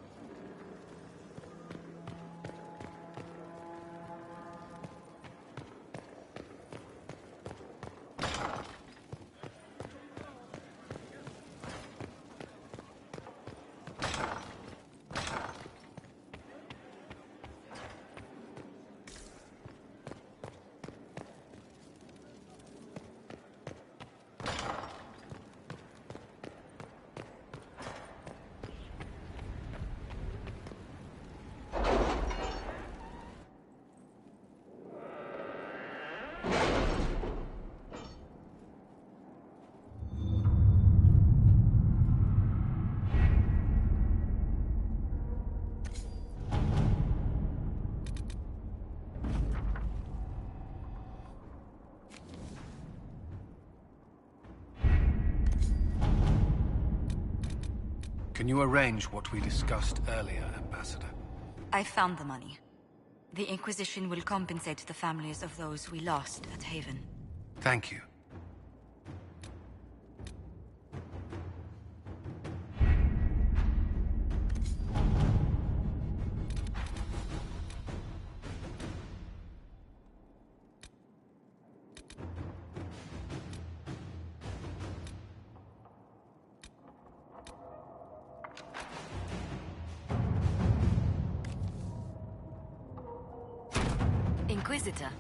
Can you arrange what we discussed earlier, Ambassador? I found the money. The Inquisition will compensate the families of those we lost at Haven. Thank you. Inquisitor.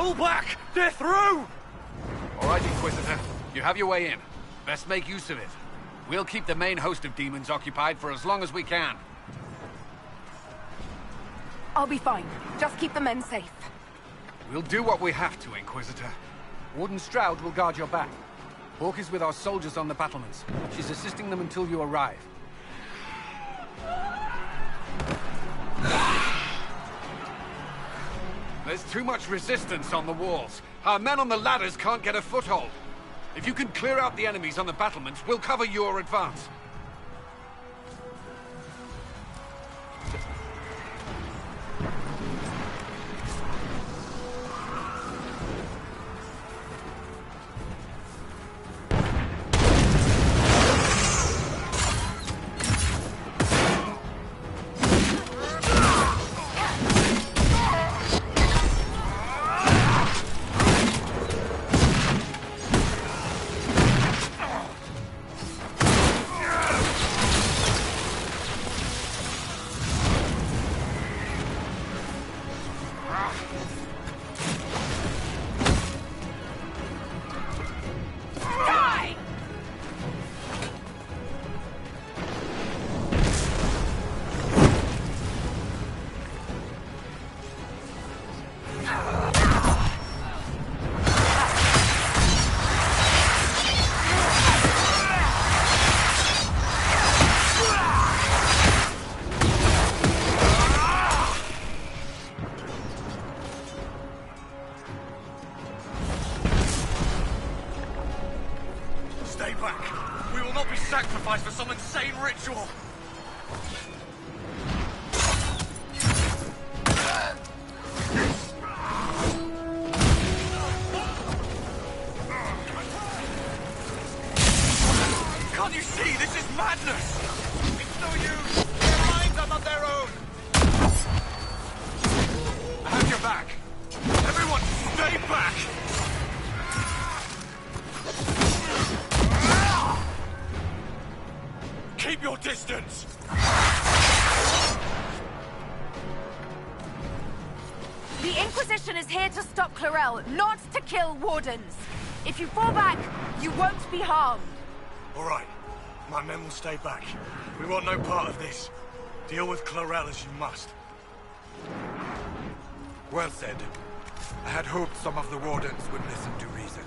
Pull back! They're through! All right, Inquisitor. You have your way in. Best make use of it. We'll keep the main host of demons occupied for as long as we can. I'll be fine. Just keep the men safe. We'll do what we have to, Inquisitor. Warden Stroud will guard your back. Hawk is with our soldiers on the battlements. She's assisting them until you arrive. There's too much resistance on the walls. Our men on the ladders can't get a foothold. If you can clear out the enemies on the battlements, we'll cover your advance. sacrifice for some insane ritual! Can't you see? This is madness! It's no use! Their minds are not their own! I have your back! Everyone, stay back! Keep your distance! The Inquisition is here to stop Clarel, not to kill Wardens. If you fall back, you won't be harmed. All right. My men will stay back. We want no part of this. Deal with Clarel as you must. Well said. I had hoped some of the Wardens would listen to reason.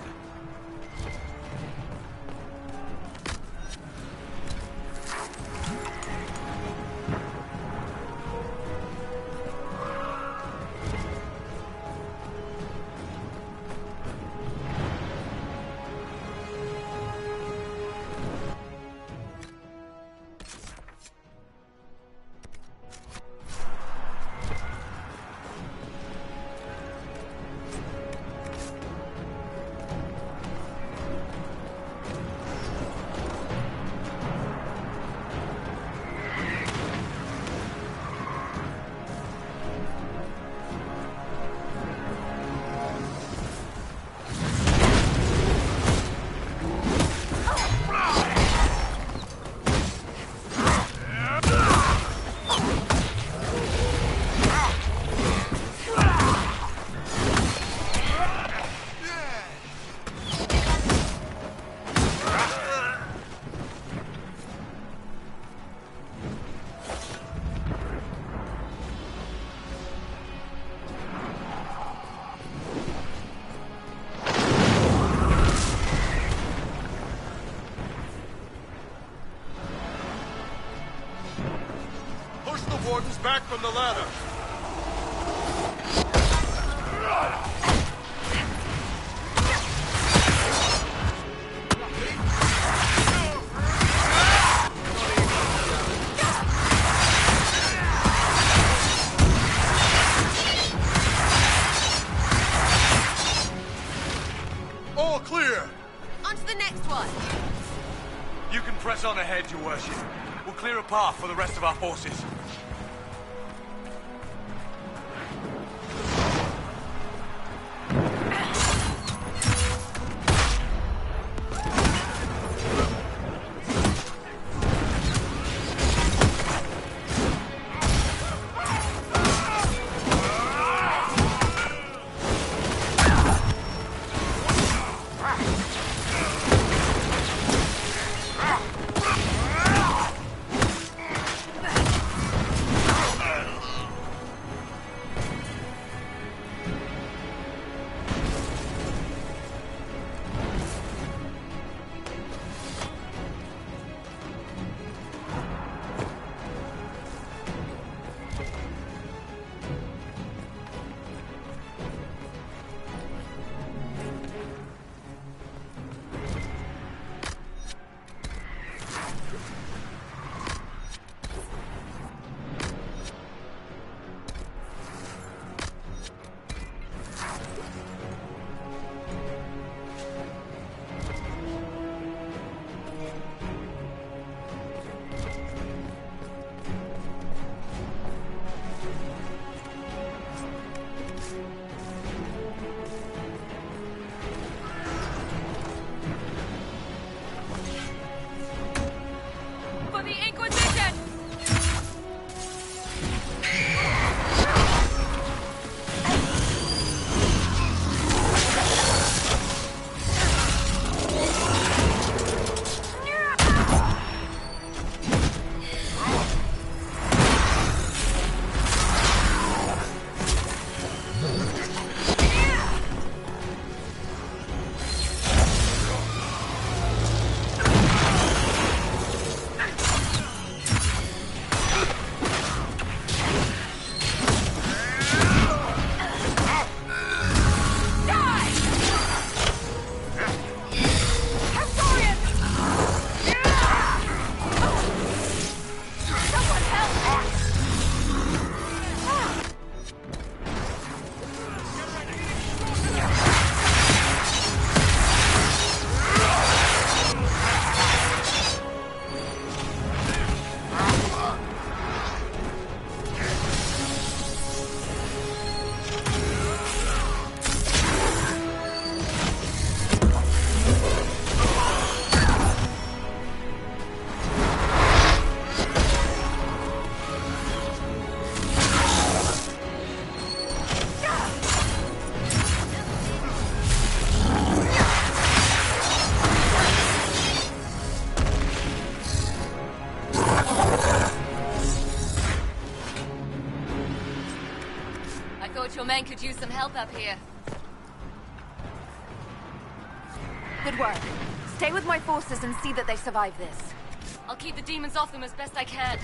Wardens back from the ladder! All clear! On to the next one! You can press on ahead, Your Worship. We'll clear a path for the rest of our forces. Thought your men could use some help up here. Good work. Stay with my forces and see that they survive this. I'll keep the demons off them as best I can.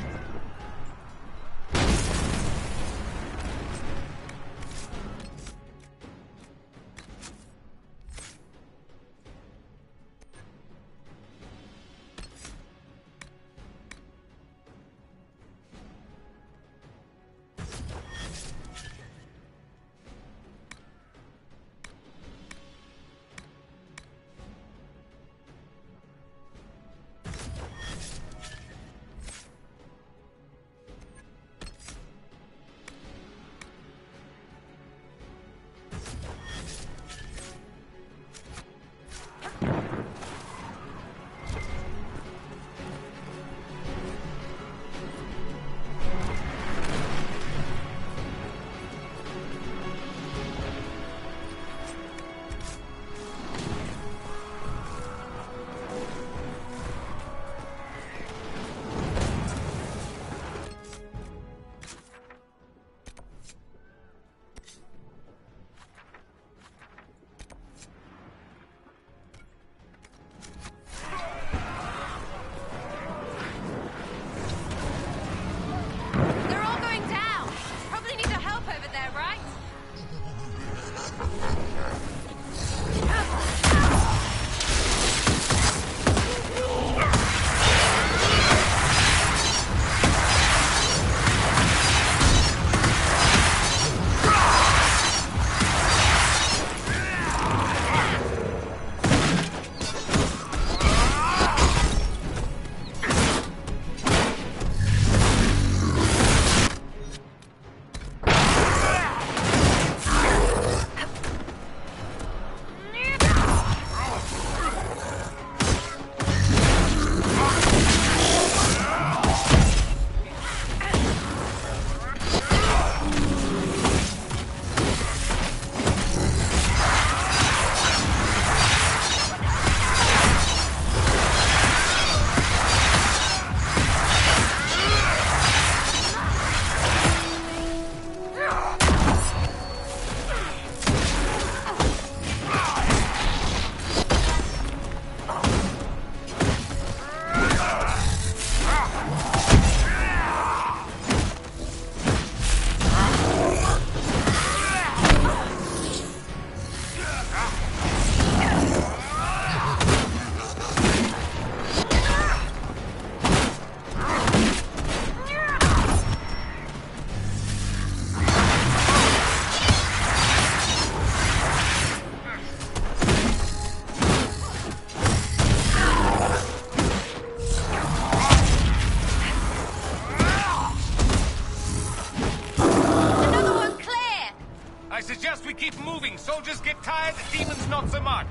Soldiers get tired, demons not so much.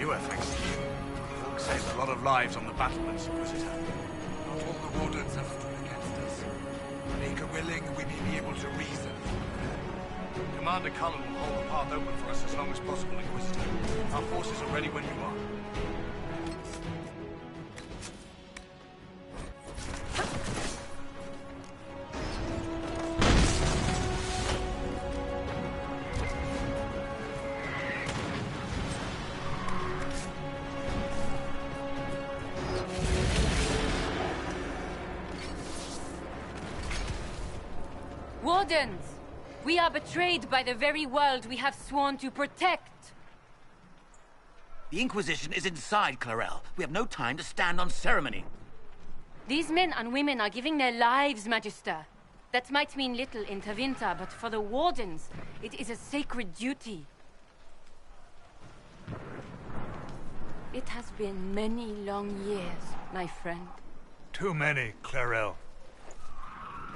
fewer, thanks to you. Folk saved a lot of lives on the battlements, Inquisitor. Not all the Wardens have stood against us. Make a willing, we may be able to reason. Commander Cullen will hold the path open for us as long as possible, Inquisitor. Our forces are ready when you are. Wardens! We are betrayed by the very world we have sworn to protect! The Inquisition is inside, Clarel. We have no time to stand on ceremony. These men and women are giving their lives, Magister. That might mean little in Tevinter, but for the Wardens, it is a sacred duty. It has been many long years, my friend. Too many, Clarel.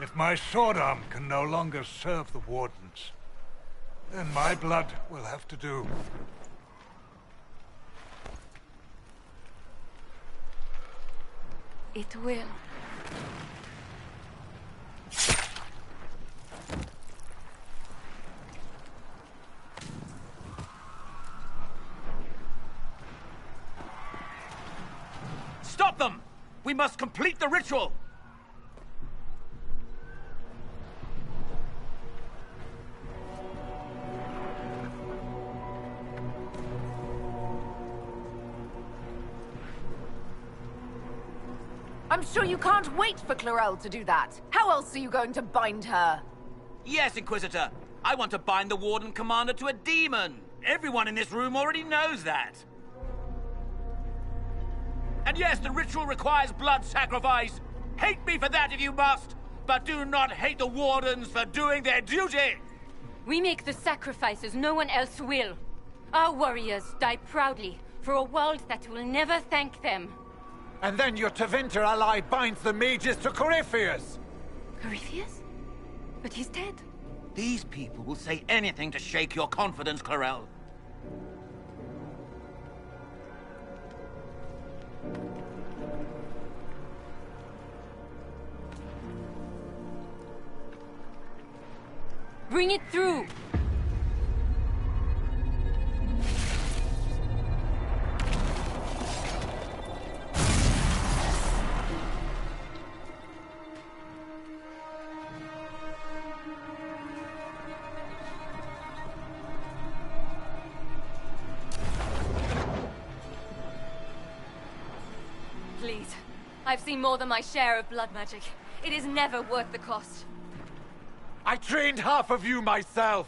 If my sword arm can no longer serve the Wardens, then my blood will have to do. It will. Stop them! We must complete the ritual! I'm sure you can't wait for Clarel to do that. How else are you going to bind her? Yes, Inquisitor. I want to bind the Warden Commander to a demon. Everyone in this room already knows that. And yes, the ritual requires blood sacrifice. Hate me for that if you must, but do not hate the Wardens for doing their duty. We make the sacrifices no one else will. Our warriors die proudly for a world that will never thank them. And then your Tevinter ally binds the mages to Corypheus! Corypheus? But he's dead. These people will say anything to shake your confidence, Clarel. Bring it through! Please. I've seen more than my share of blood magic. It is never worth the cost. I trained half of you myself!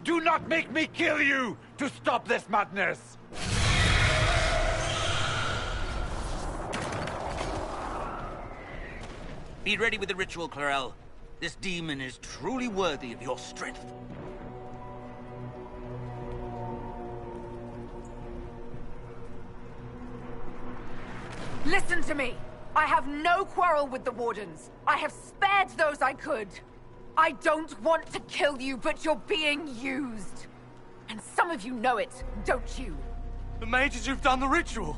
Do not make me kill you to stop this madness! Be ready with the ritual, Clarel. This demon is truly worthy of your strength. Listen to me! I have no quarrel with the Wardens. I have spared those I could. I don't want to kill you, but you're being used. And some of you know it, don't you? The mages who've done the ritual.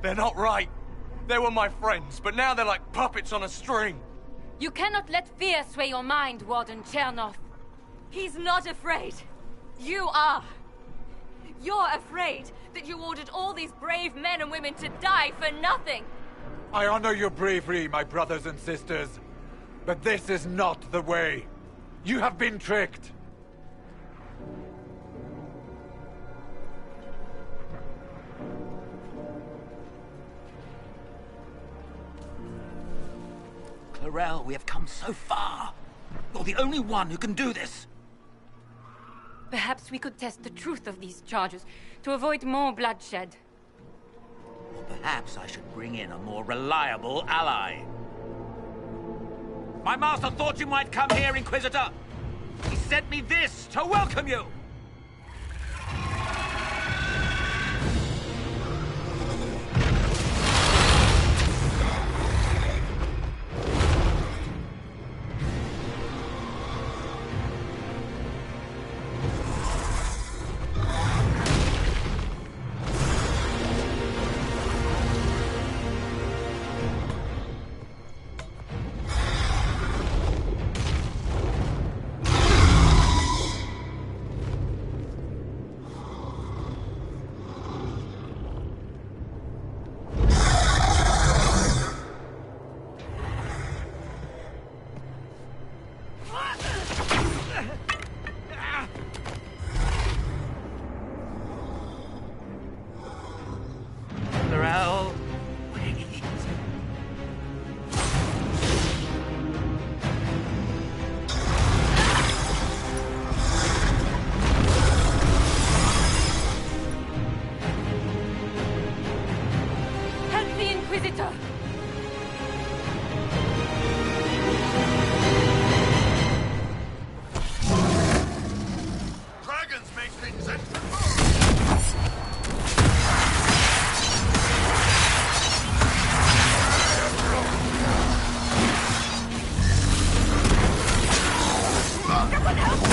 They're not right. They were my friends, but now they're like puppets on a string. You cannot let fear sway your mind, Warden Chernov. He's not afraid. You are. You're afraid that you ordered all these brave men and women to die for nothing. I honor your bravery, my brothers and sisters. But this is not the way. You have been tricked. Clarel, we have come so far. You're the only one who can do this. Perhaps we could test the truth of these charges to avoid more bloodshed. Or perhaps I should bring in a more reliable ally. My master thought you might come here, Inquisitor. He sent me this to welcome you. Inquisitor! Dragons make things extra. Someone help me!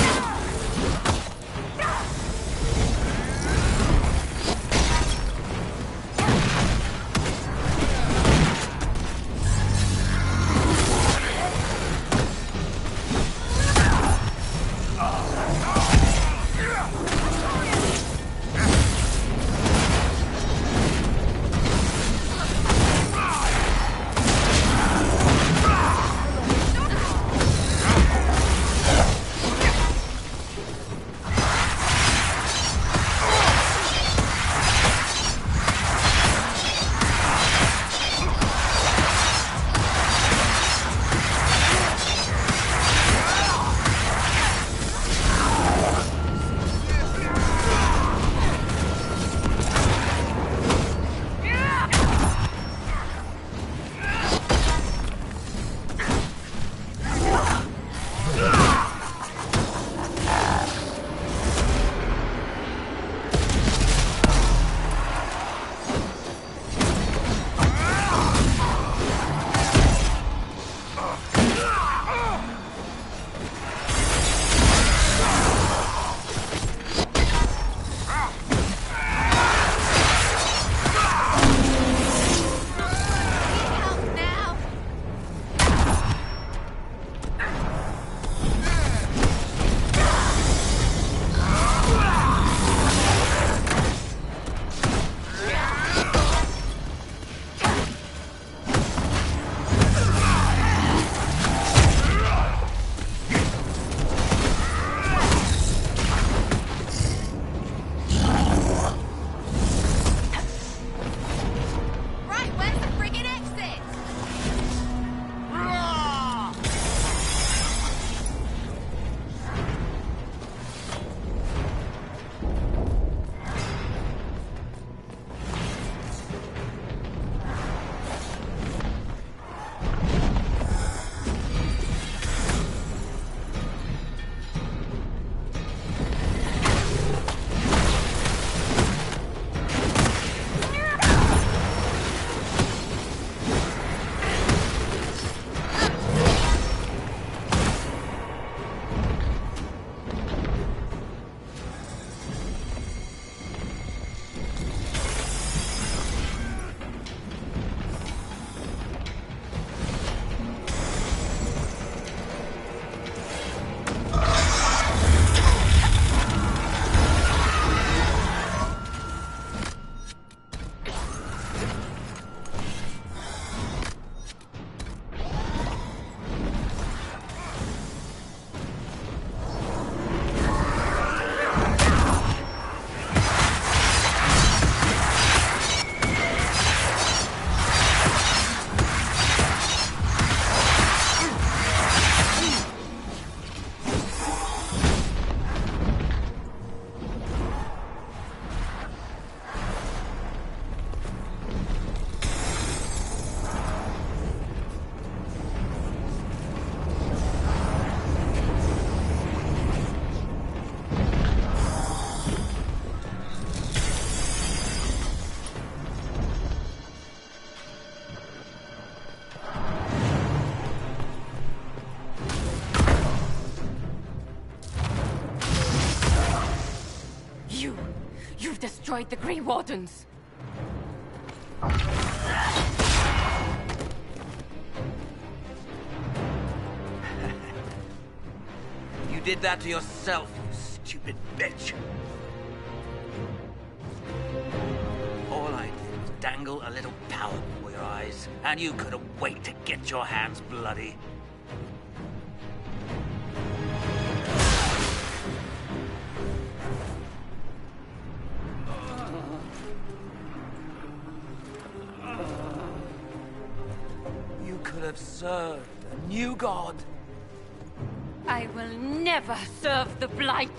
You've destroyed the Grey Wardens! You did that to yourself, you stupid bitch. All I did was dangle a little power before your eyes, and you couldn't wait to get your hands bloody. You could have served a new god. I will never serve the Blight!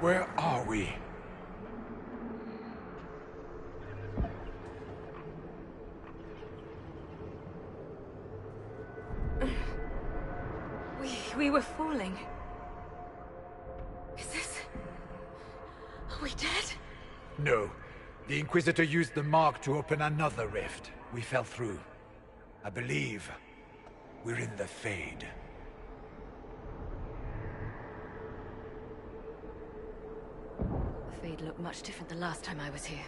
Where are we? We were falling. Is this... Are we dead? No. The Inquisitor used the mark to open another rift. We fell through. I believe we're in the Fade. The Fade looked much different the last time I was here.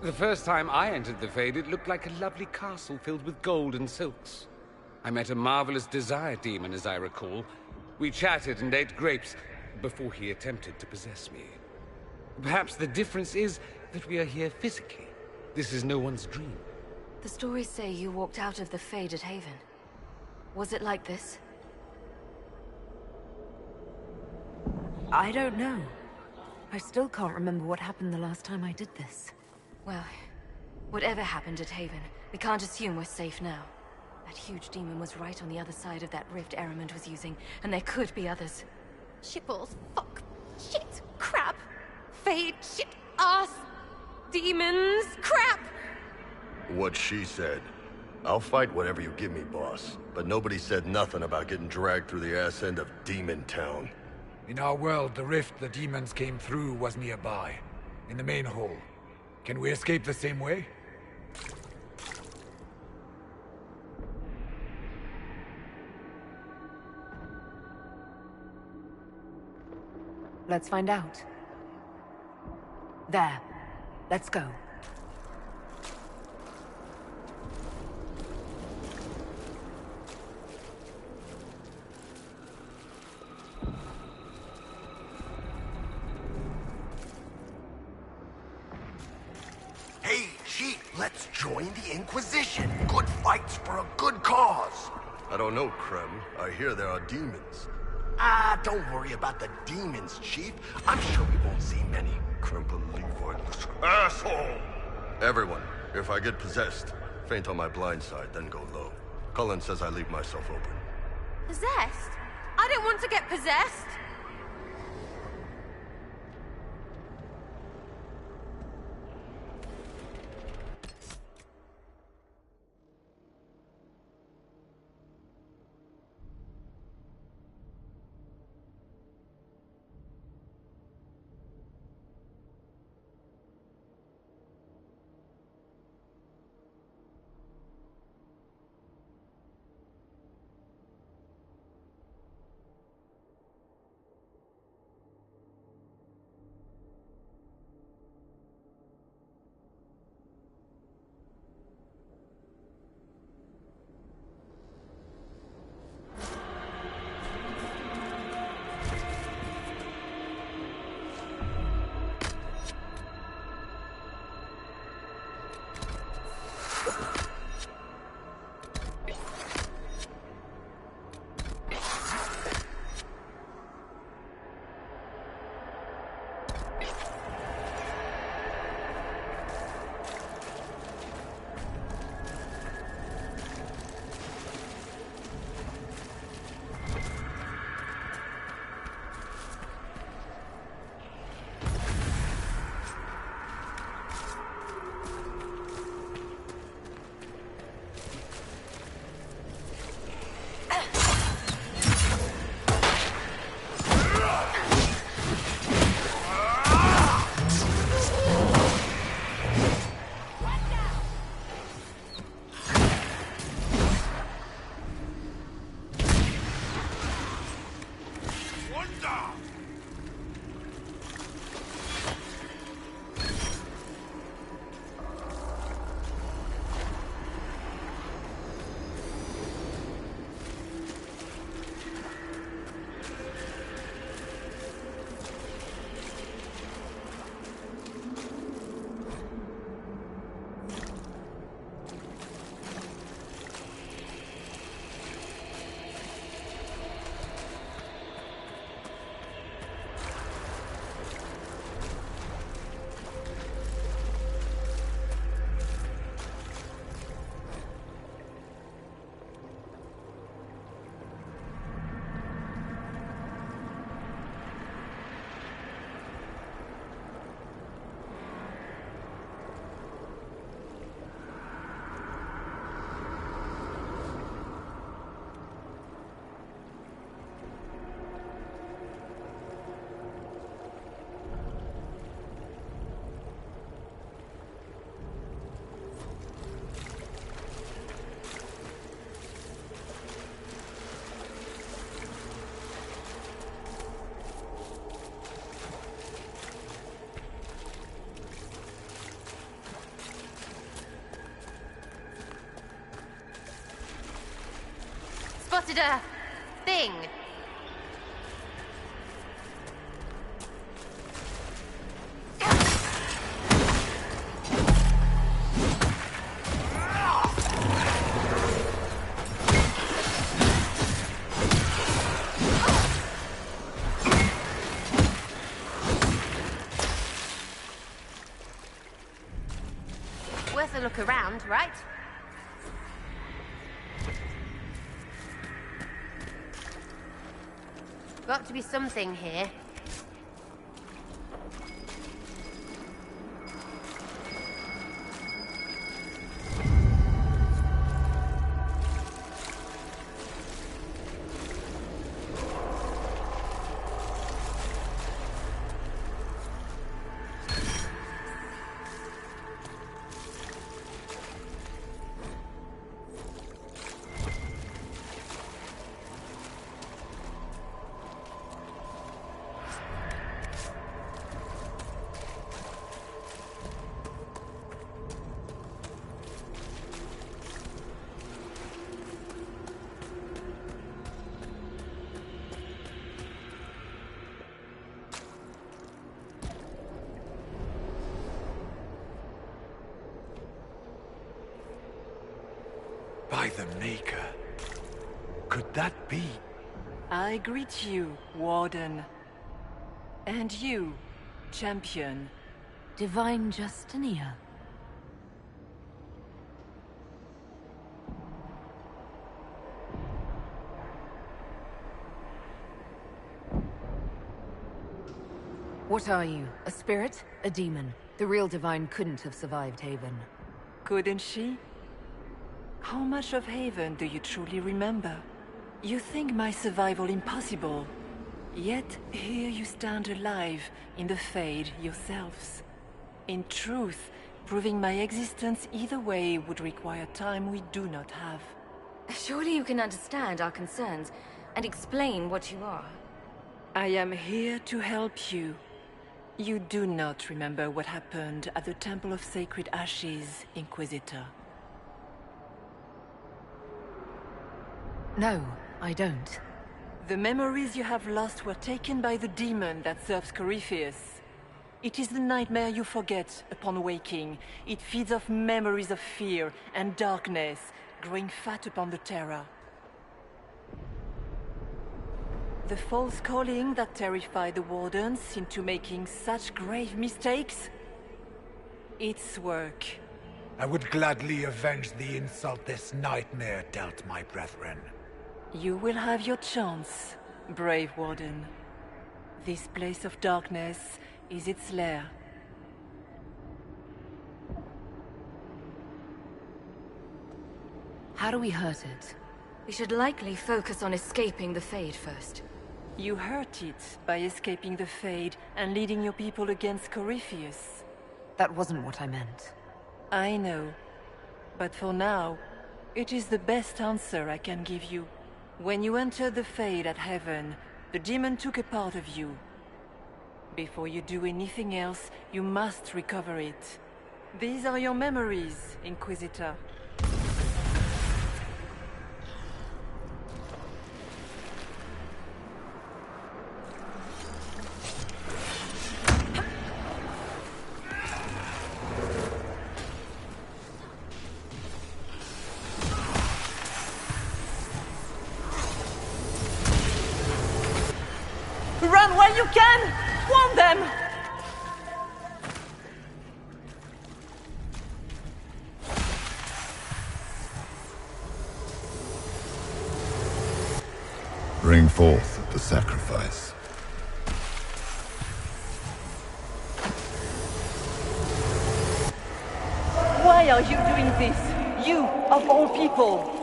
The first time I entered the Fade, it looked like a lovely castle filled with gold and silks. I met a marvelous desire demon, as I recall. We chatted and ate grapes before he attempted to possess me. Perhaps the difference is that we are here physically. This is no one's dream. The stories say you walked out of the Fade at Haven. Was it like this? I don't know. I still can't remember what happened the last time I did this. Well, whatever happened at Haven, we can't assume we're safe now. That huge demon was right on the other side of that rift Eramond was using, and there could be others. Shitballs, fuck, shit, crap, fade, shit, ass, demons, crap! What she said. I'll fight whatever you give me, boss. But nobody said nothing about getting dragged through the ass end of Demon Town. In our world, the rift the demons came through was nearby, in the main hall. Can we escape the same way? Let's find out. There. Let's go. Hey, Chief, let's join the Inquisition. Good fights for a good cause. I don't know, Krem. I hear there are demons. Ah, don't worry about the demons, Chief. I'm sure we won't see many. Crumple Levi's asshole! Everyone, if I get possessed, faint on my blind side, then go low. Cullen says I leave myself open. Possessed? I don't want to get possessed! spotted a thing. Worth a look around, right? Got to be something here. By the Maker. Could that be? I greet you, Warden. And you, Champion. Divine Justinia. What are you? A spirit? A demon? The real Divine couldn't have survived Haven. Couldn't she? How much of Haven do you truly remember? You think my survival impossible. Yet, here you stand alive, in the Fade yourselves. In truth, proving my existence either way would require time we do not have. Surely you can understand our concerns, and explain what you are. I am here to help you. You do not remember what happened at the Temple of Sacred Ashes, Inquisitor. No, I don't. The memories you have lost were taken by the demon that serves Corypheus. It is the nightmare you forget upon waking. It feeds off memories of fear and darkness, growing fat upon the terror. The false calling that terrified the Wardens into making such grave mistakes? Its work. I would gladly avenge the insult this nightmare dealt my brethren. You will have your chance, brave Warden. This place of darkness is its lair. How do we hurt it? We should likely focus on escaping the Fade first. You hurt it by escaping the Fade and leading your people against Corypheus. That wasn't what I meant. I know. But for now, it is the best answer I can give you. When you entered the Fade at Heaven, the demon took a part of you. Before you do anything else, you must recover it. These are your memories, Inquisitor. Run while you can! Warn them! Bring forth the sacrifice. Why are you doing this? You, of all people!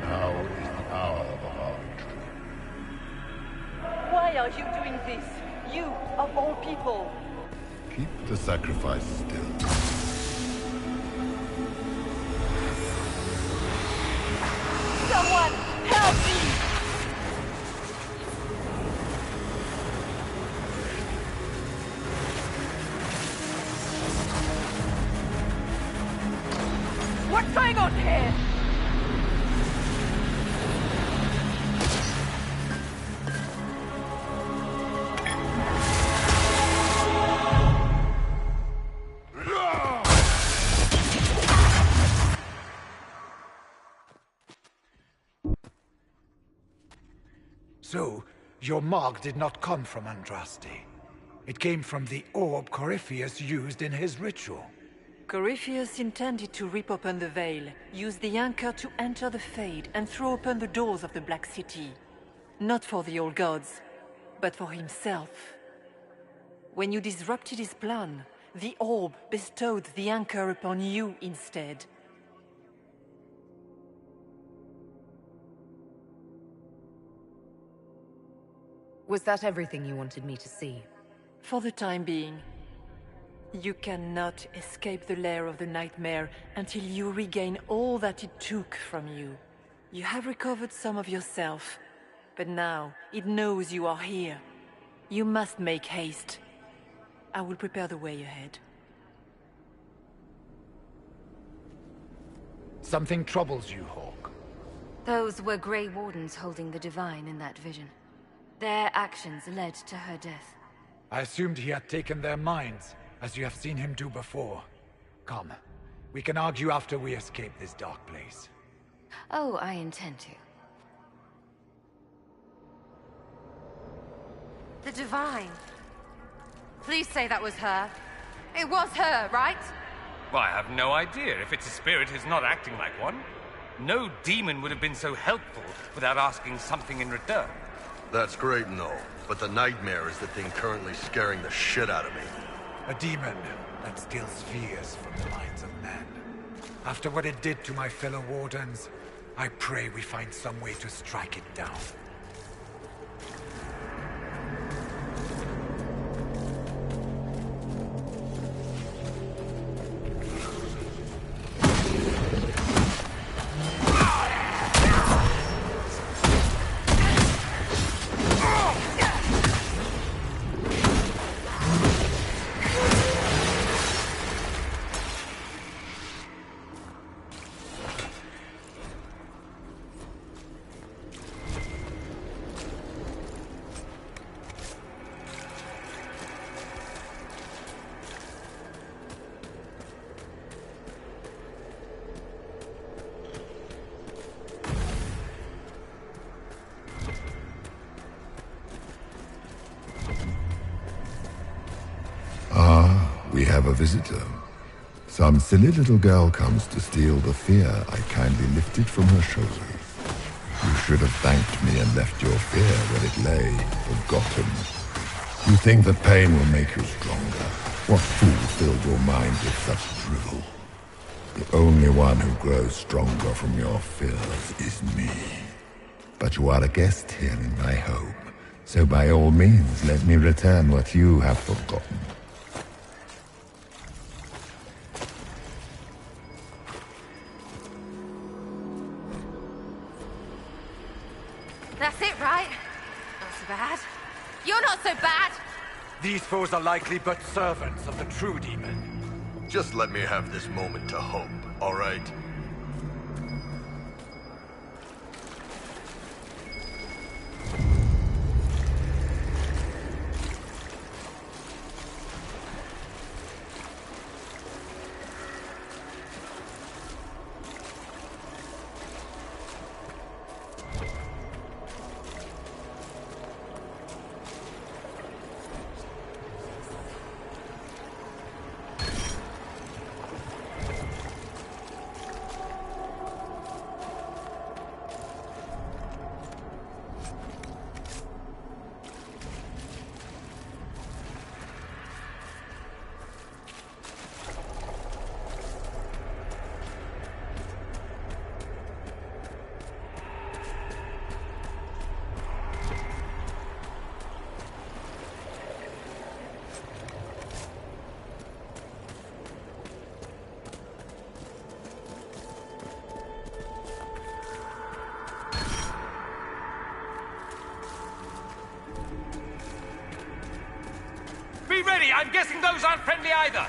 Now is the hour of our victory. are you doing this? You, of all people. Keep the sacrifice still. Someone, help me! What's going on here? So, your mark did not come from Andraste. It came from the orb Corypheus used in his ritual. Corypheus intended to rip open the veil, use the anchor to enter the Fade, and throw open the doors of the Black City. Not for the old gods, but for himself. When you disrupted his plan, the orb bestowed the anchor upon you instead. Was that everything you wanted me to see? For the time being. You cannot escape the lair of the nightmare until you regain all that it took from you. You have recovered some of yourself, but now it knows you are here. You must make haste. I will prepare the way ahead. Something troubles you, Hawke. Those were Grey Wardens holding the Divine in that vision. Their actions led to her death. I assumed he had taken their minds, as you have seen him do before. Come, we can argue after we escape this dark place. Oh, I intend to. The Divine. Please say that was her. It was her, right? Well, I have no idea. If it's a spirit, it's not acting like one. No demon would have been so helpful without asking something in return. That's great and all, but the nightmare is the thing currently scaring the shit out of me. A demon that steals fears from the minds of men. After what it did to my fellow Wardens, I pray we find some way to strike it down. We have a visitor. Some silly little girl comes to steal the fear I kindly lifted from her shoulders. You should have thanked me and left your fear where it lay, forgotten. You think that pain will make you stronger. What fool filled your mind with such drivel? The only one who grows stronger from your fears is me. But you are a guest here in my home, so by all means let me return what you have forgotten. That's it, right? Not so bad. You're not so bad! These foes are likely but servants of the true demon. Just let me have this moment to hope, all right? ready! I'm guessing those aren't friendly either!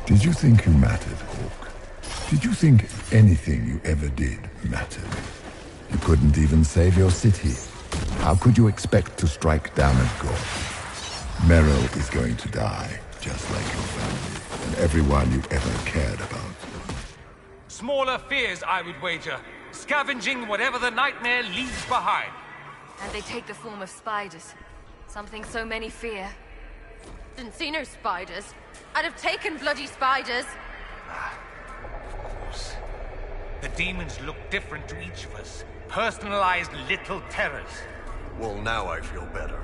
Did you think you mattered, Hawk? Did you think anything you ever did mattered? You couldn't even save your city. How could you expect to strike down a god? Meryl is going to die, just like your family, and everyone you ever cared about. Smaller fears, I would wager. Scavenging whatever the nightmare leaves behind. And they take the form of spiders. Something so many fear. Didn't see no spiders. I'd have taken bloody spiders. Of course. The demons look different to each of us. Personalized little terrors. Well, now I feel better.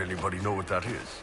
Anybody know what that is?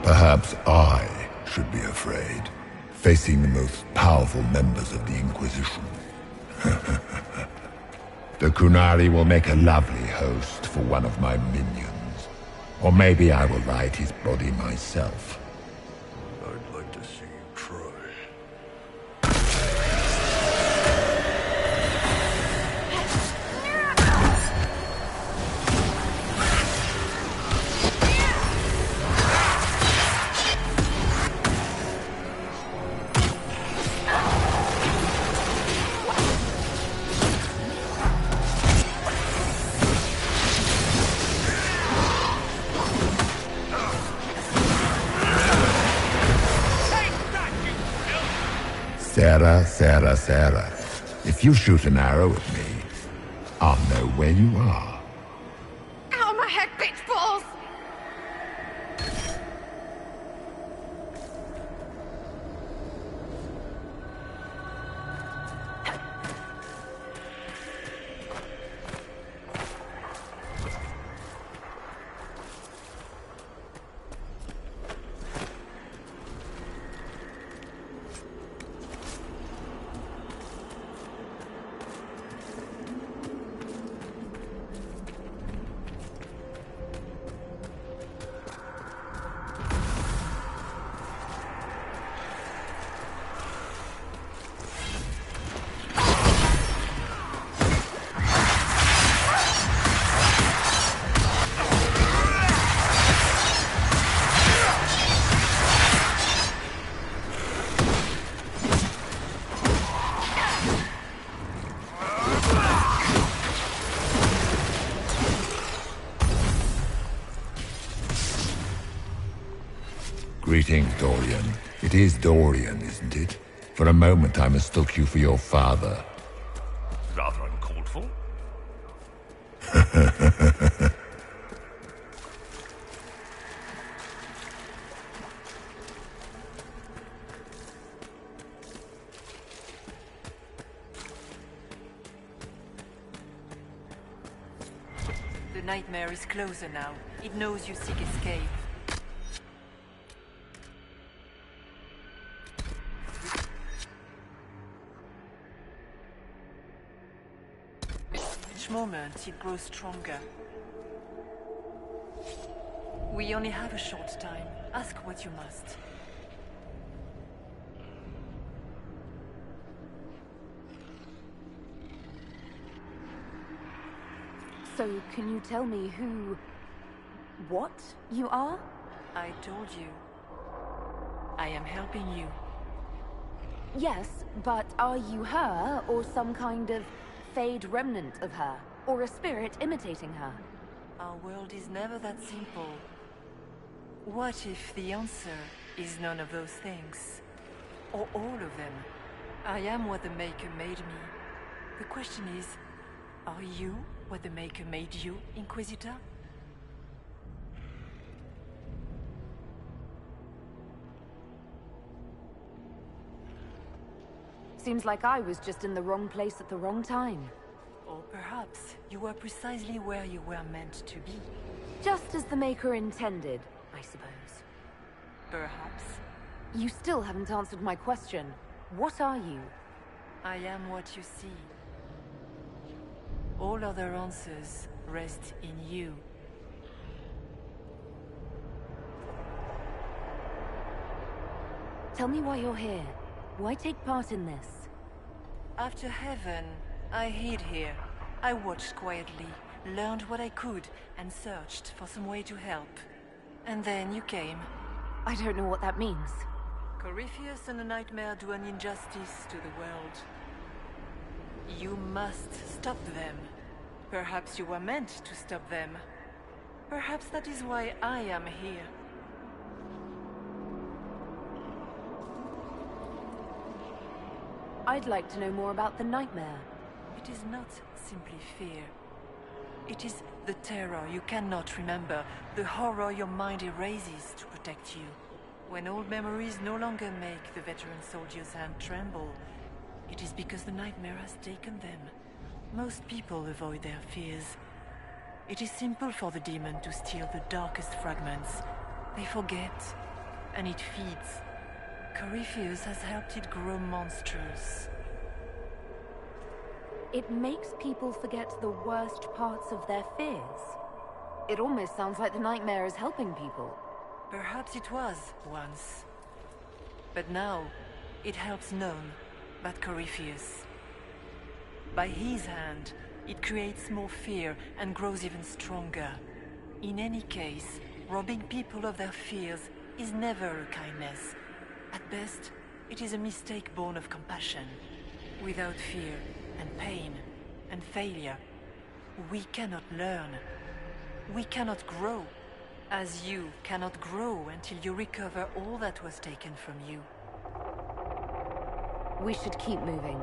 Perhaps I should be afraid, facing the most powerful members of the Inquisition. The Qunari will make a lovely host for one of my minions. Or maybe I will ride his body myself. I'd like to see you try. Sarah. If you shoot an arrow at me, I'll know where you are. Out of my head, bitch balls! Greetings, Dorian. It is Dorian, isn't it? For a moment I mistook you for your father. Rather uncalled for. The nightmare is closer now. It knows you seek escape. Each moment, it grows stronger. We only have a short time. Ask what you must. So, can you tell me what you are? I told you. I am helping you. Yes, but are you her, or some kind of fade remnant of her? Or a spirit imitating her? Our world is never that simple. What if the answer is none of those things? Or all of them? I am what the Maker made me. The question is, are you what the Maker made you, Inquisitor? Seems like I was just in the wrong place at the wrong time. Or perhaps you were precisely where you were meant to be. Just as the Maker intended, I suppose. Perhaps. You still haven't answered my question. What are you? I am what you see. All other answers rest in you. Tell me why you're here. Why take part in this? After Heaven, I hid here. I watched quietly, learned what I could, and searched for some way to help. And then you came. I don't know what that means. Corypheus and the Nightmare do an injustice to the world. You must stop them. Perhaps you were meant to stop them. Perhaps that is why I am here. I'd like to know more about the Nightmare. It is not simply fear. It is the terror you cannot remember, the horror your mind erases to protect you. When old memories no longer make the veteran soldier's hand tremble, it is because the Nightmare has taken them. Most people avoid their fears. It is simple for the demon to steal the darkest fragments. They forget, and it feeds. Corypheus has helped it grow monstrous. It makes people forget the worst parts of their fears. It almost sounds like the Nightmare is helping people. Perhaps it was once. But now, it helps none but Corypheus. By his hand, it creates more fear and grows even stronger. In any case, robbing people of their fears is never a kindness. At best, it is a mistake born of compassion. Without fear and pain and failure, we cannot learn. We cannot grow. As you cannot grow until you recover all that was taken from you. We should keep moving.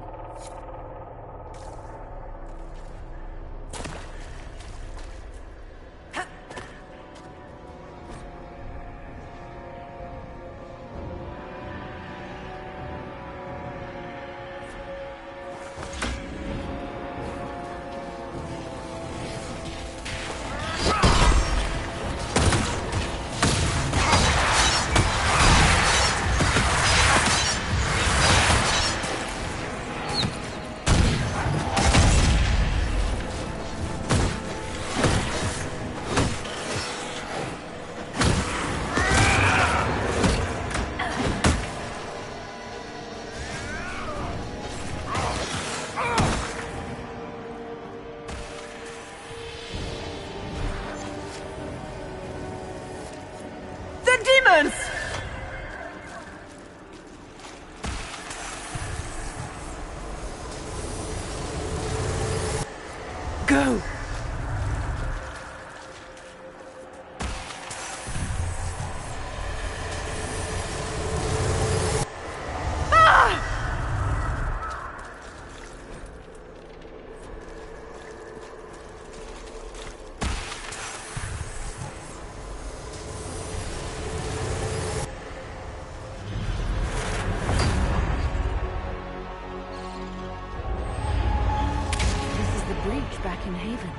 back in Haven.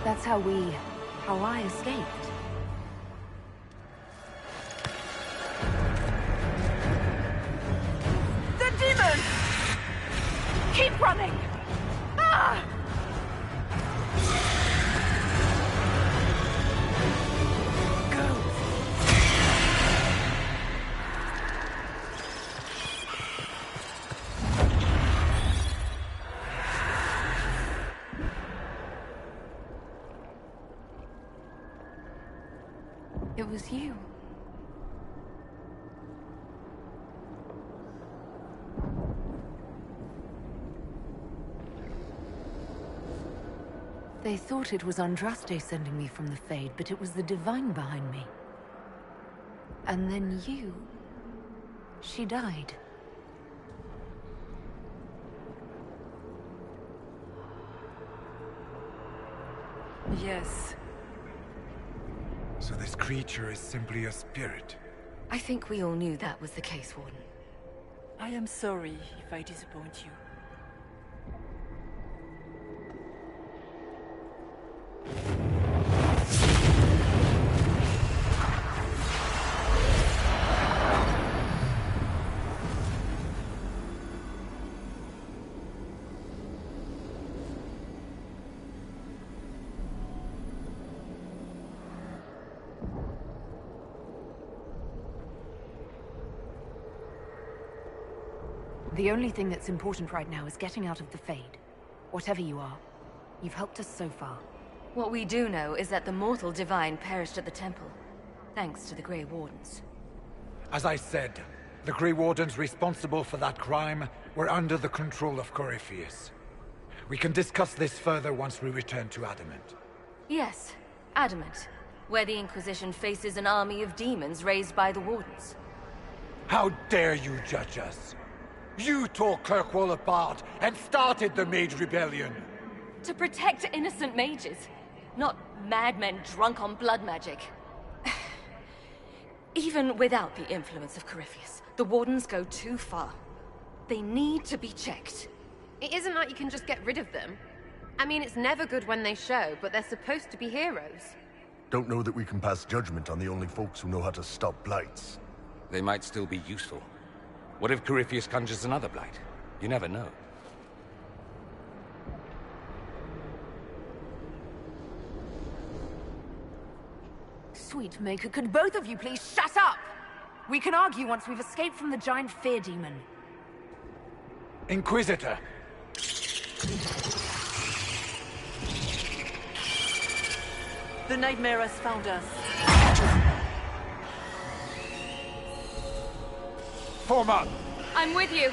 That's how I escaped. The demon! Keep running! Ah! It was you. They thought it was Andraste sending me from the Fade, but it was the Divine behind me. And then you... She died. Yes. So this creature is simply a spirit? I think we all knew that was the case, Warden. I am sorry if I disappoint you. The only thing that's important right now is getting out of the Fade. Whatever you are, you've helped us so far. What we do know is that the mortal divine perished at the temple, thanks to the Grey Wardens. As I said, the Grey Wardens responsible for that crime were under the control of Corypheus. We can discuss this further once we return to Adamant. Yes, Adamant, where the Inquisition faces an army of demons raised by the Wardens. How dare you judge us? You tore Kirkwall apart and started the Mage Rebellion! To protect innocent mages, not madmen drunk on blood magic. Even without the influence of Corypheus, the Wardens go too far. They need to be checked. It isn't like you can just get rid of them. I mean, it's never good when they show, but they're supposed to be heroes. Don't know that we can pass judgment on the only folks who know how to stop blights. They might still be useful. What if Corypheus conjures another blight? You never know. Sweet Maker, could both of you please shut up? We can argue once we've escaped from the giant fear demon. Inquisitor! The nightmare has found us. Form up! I'm with you.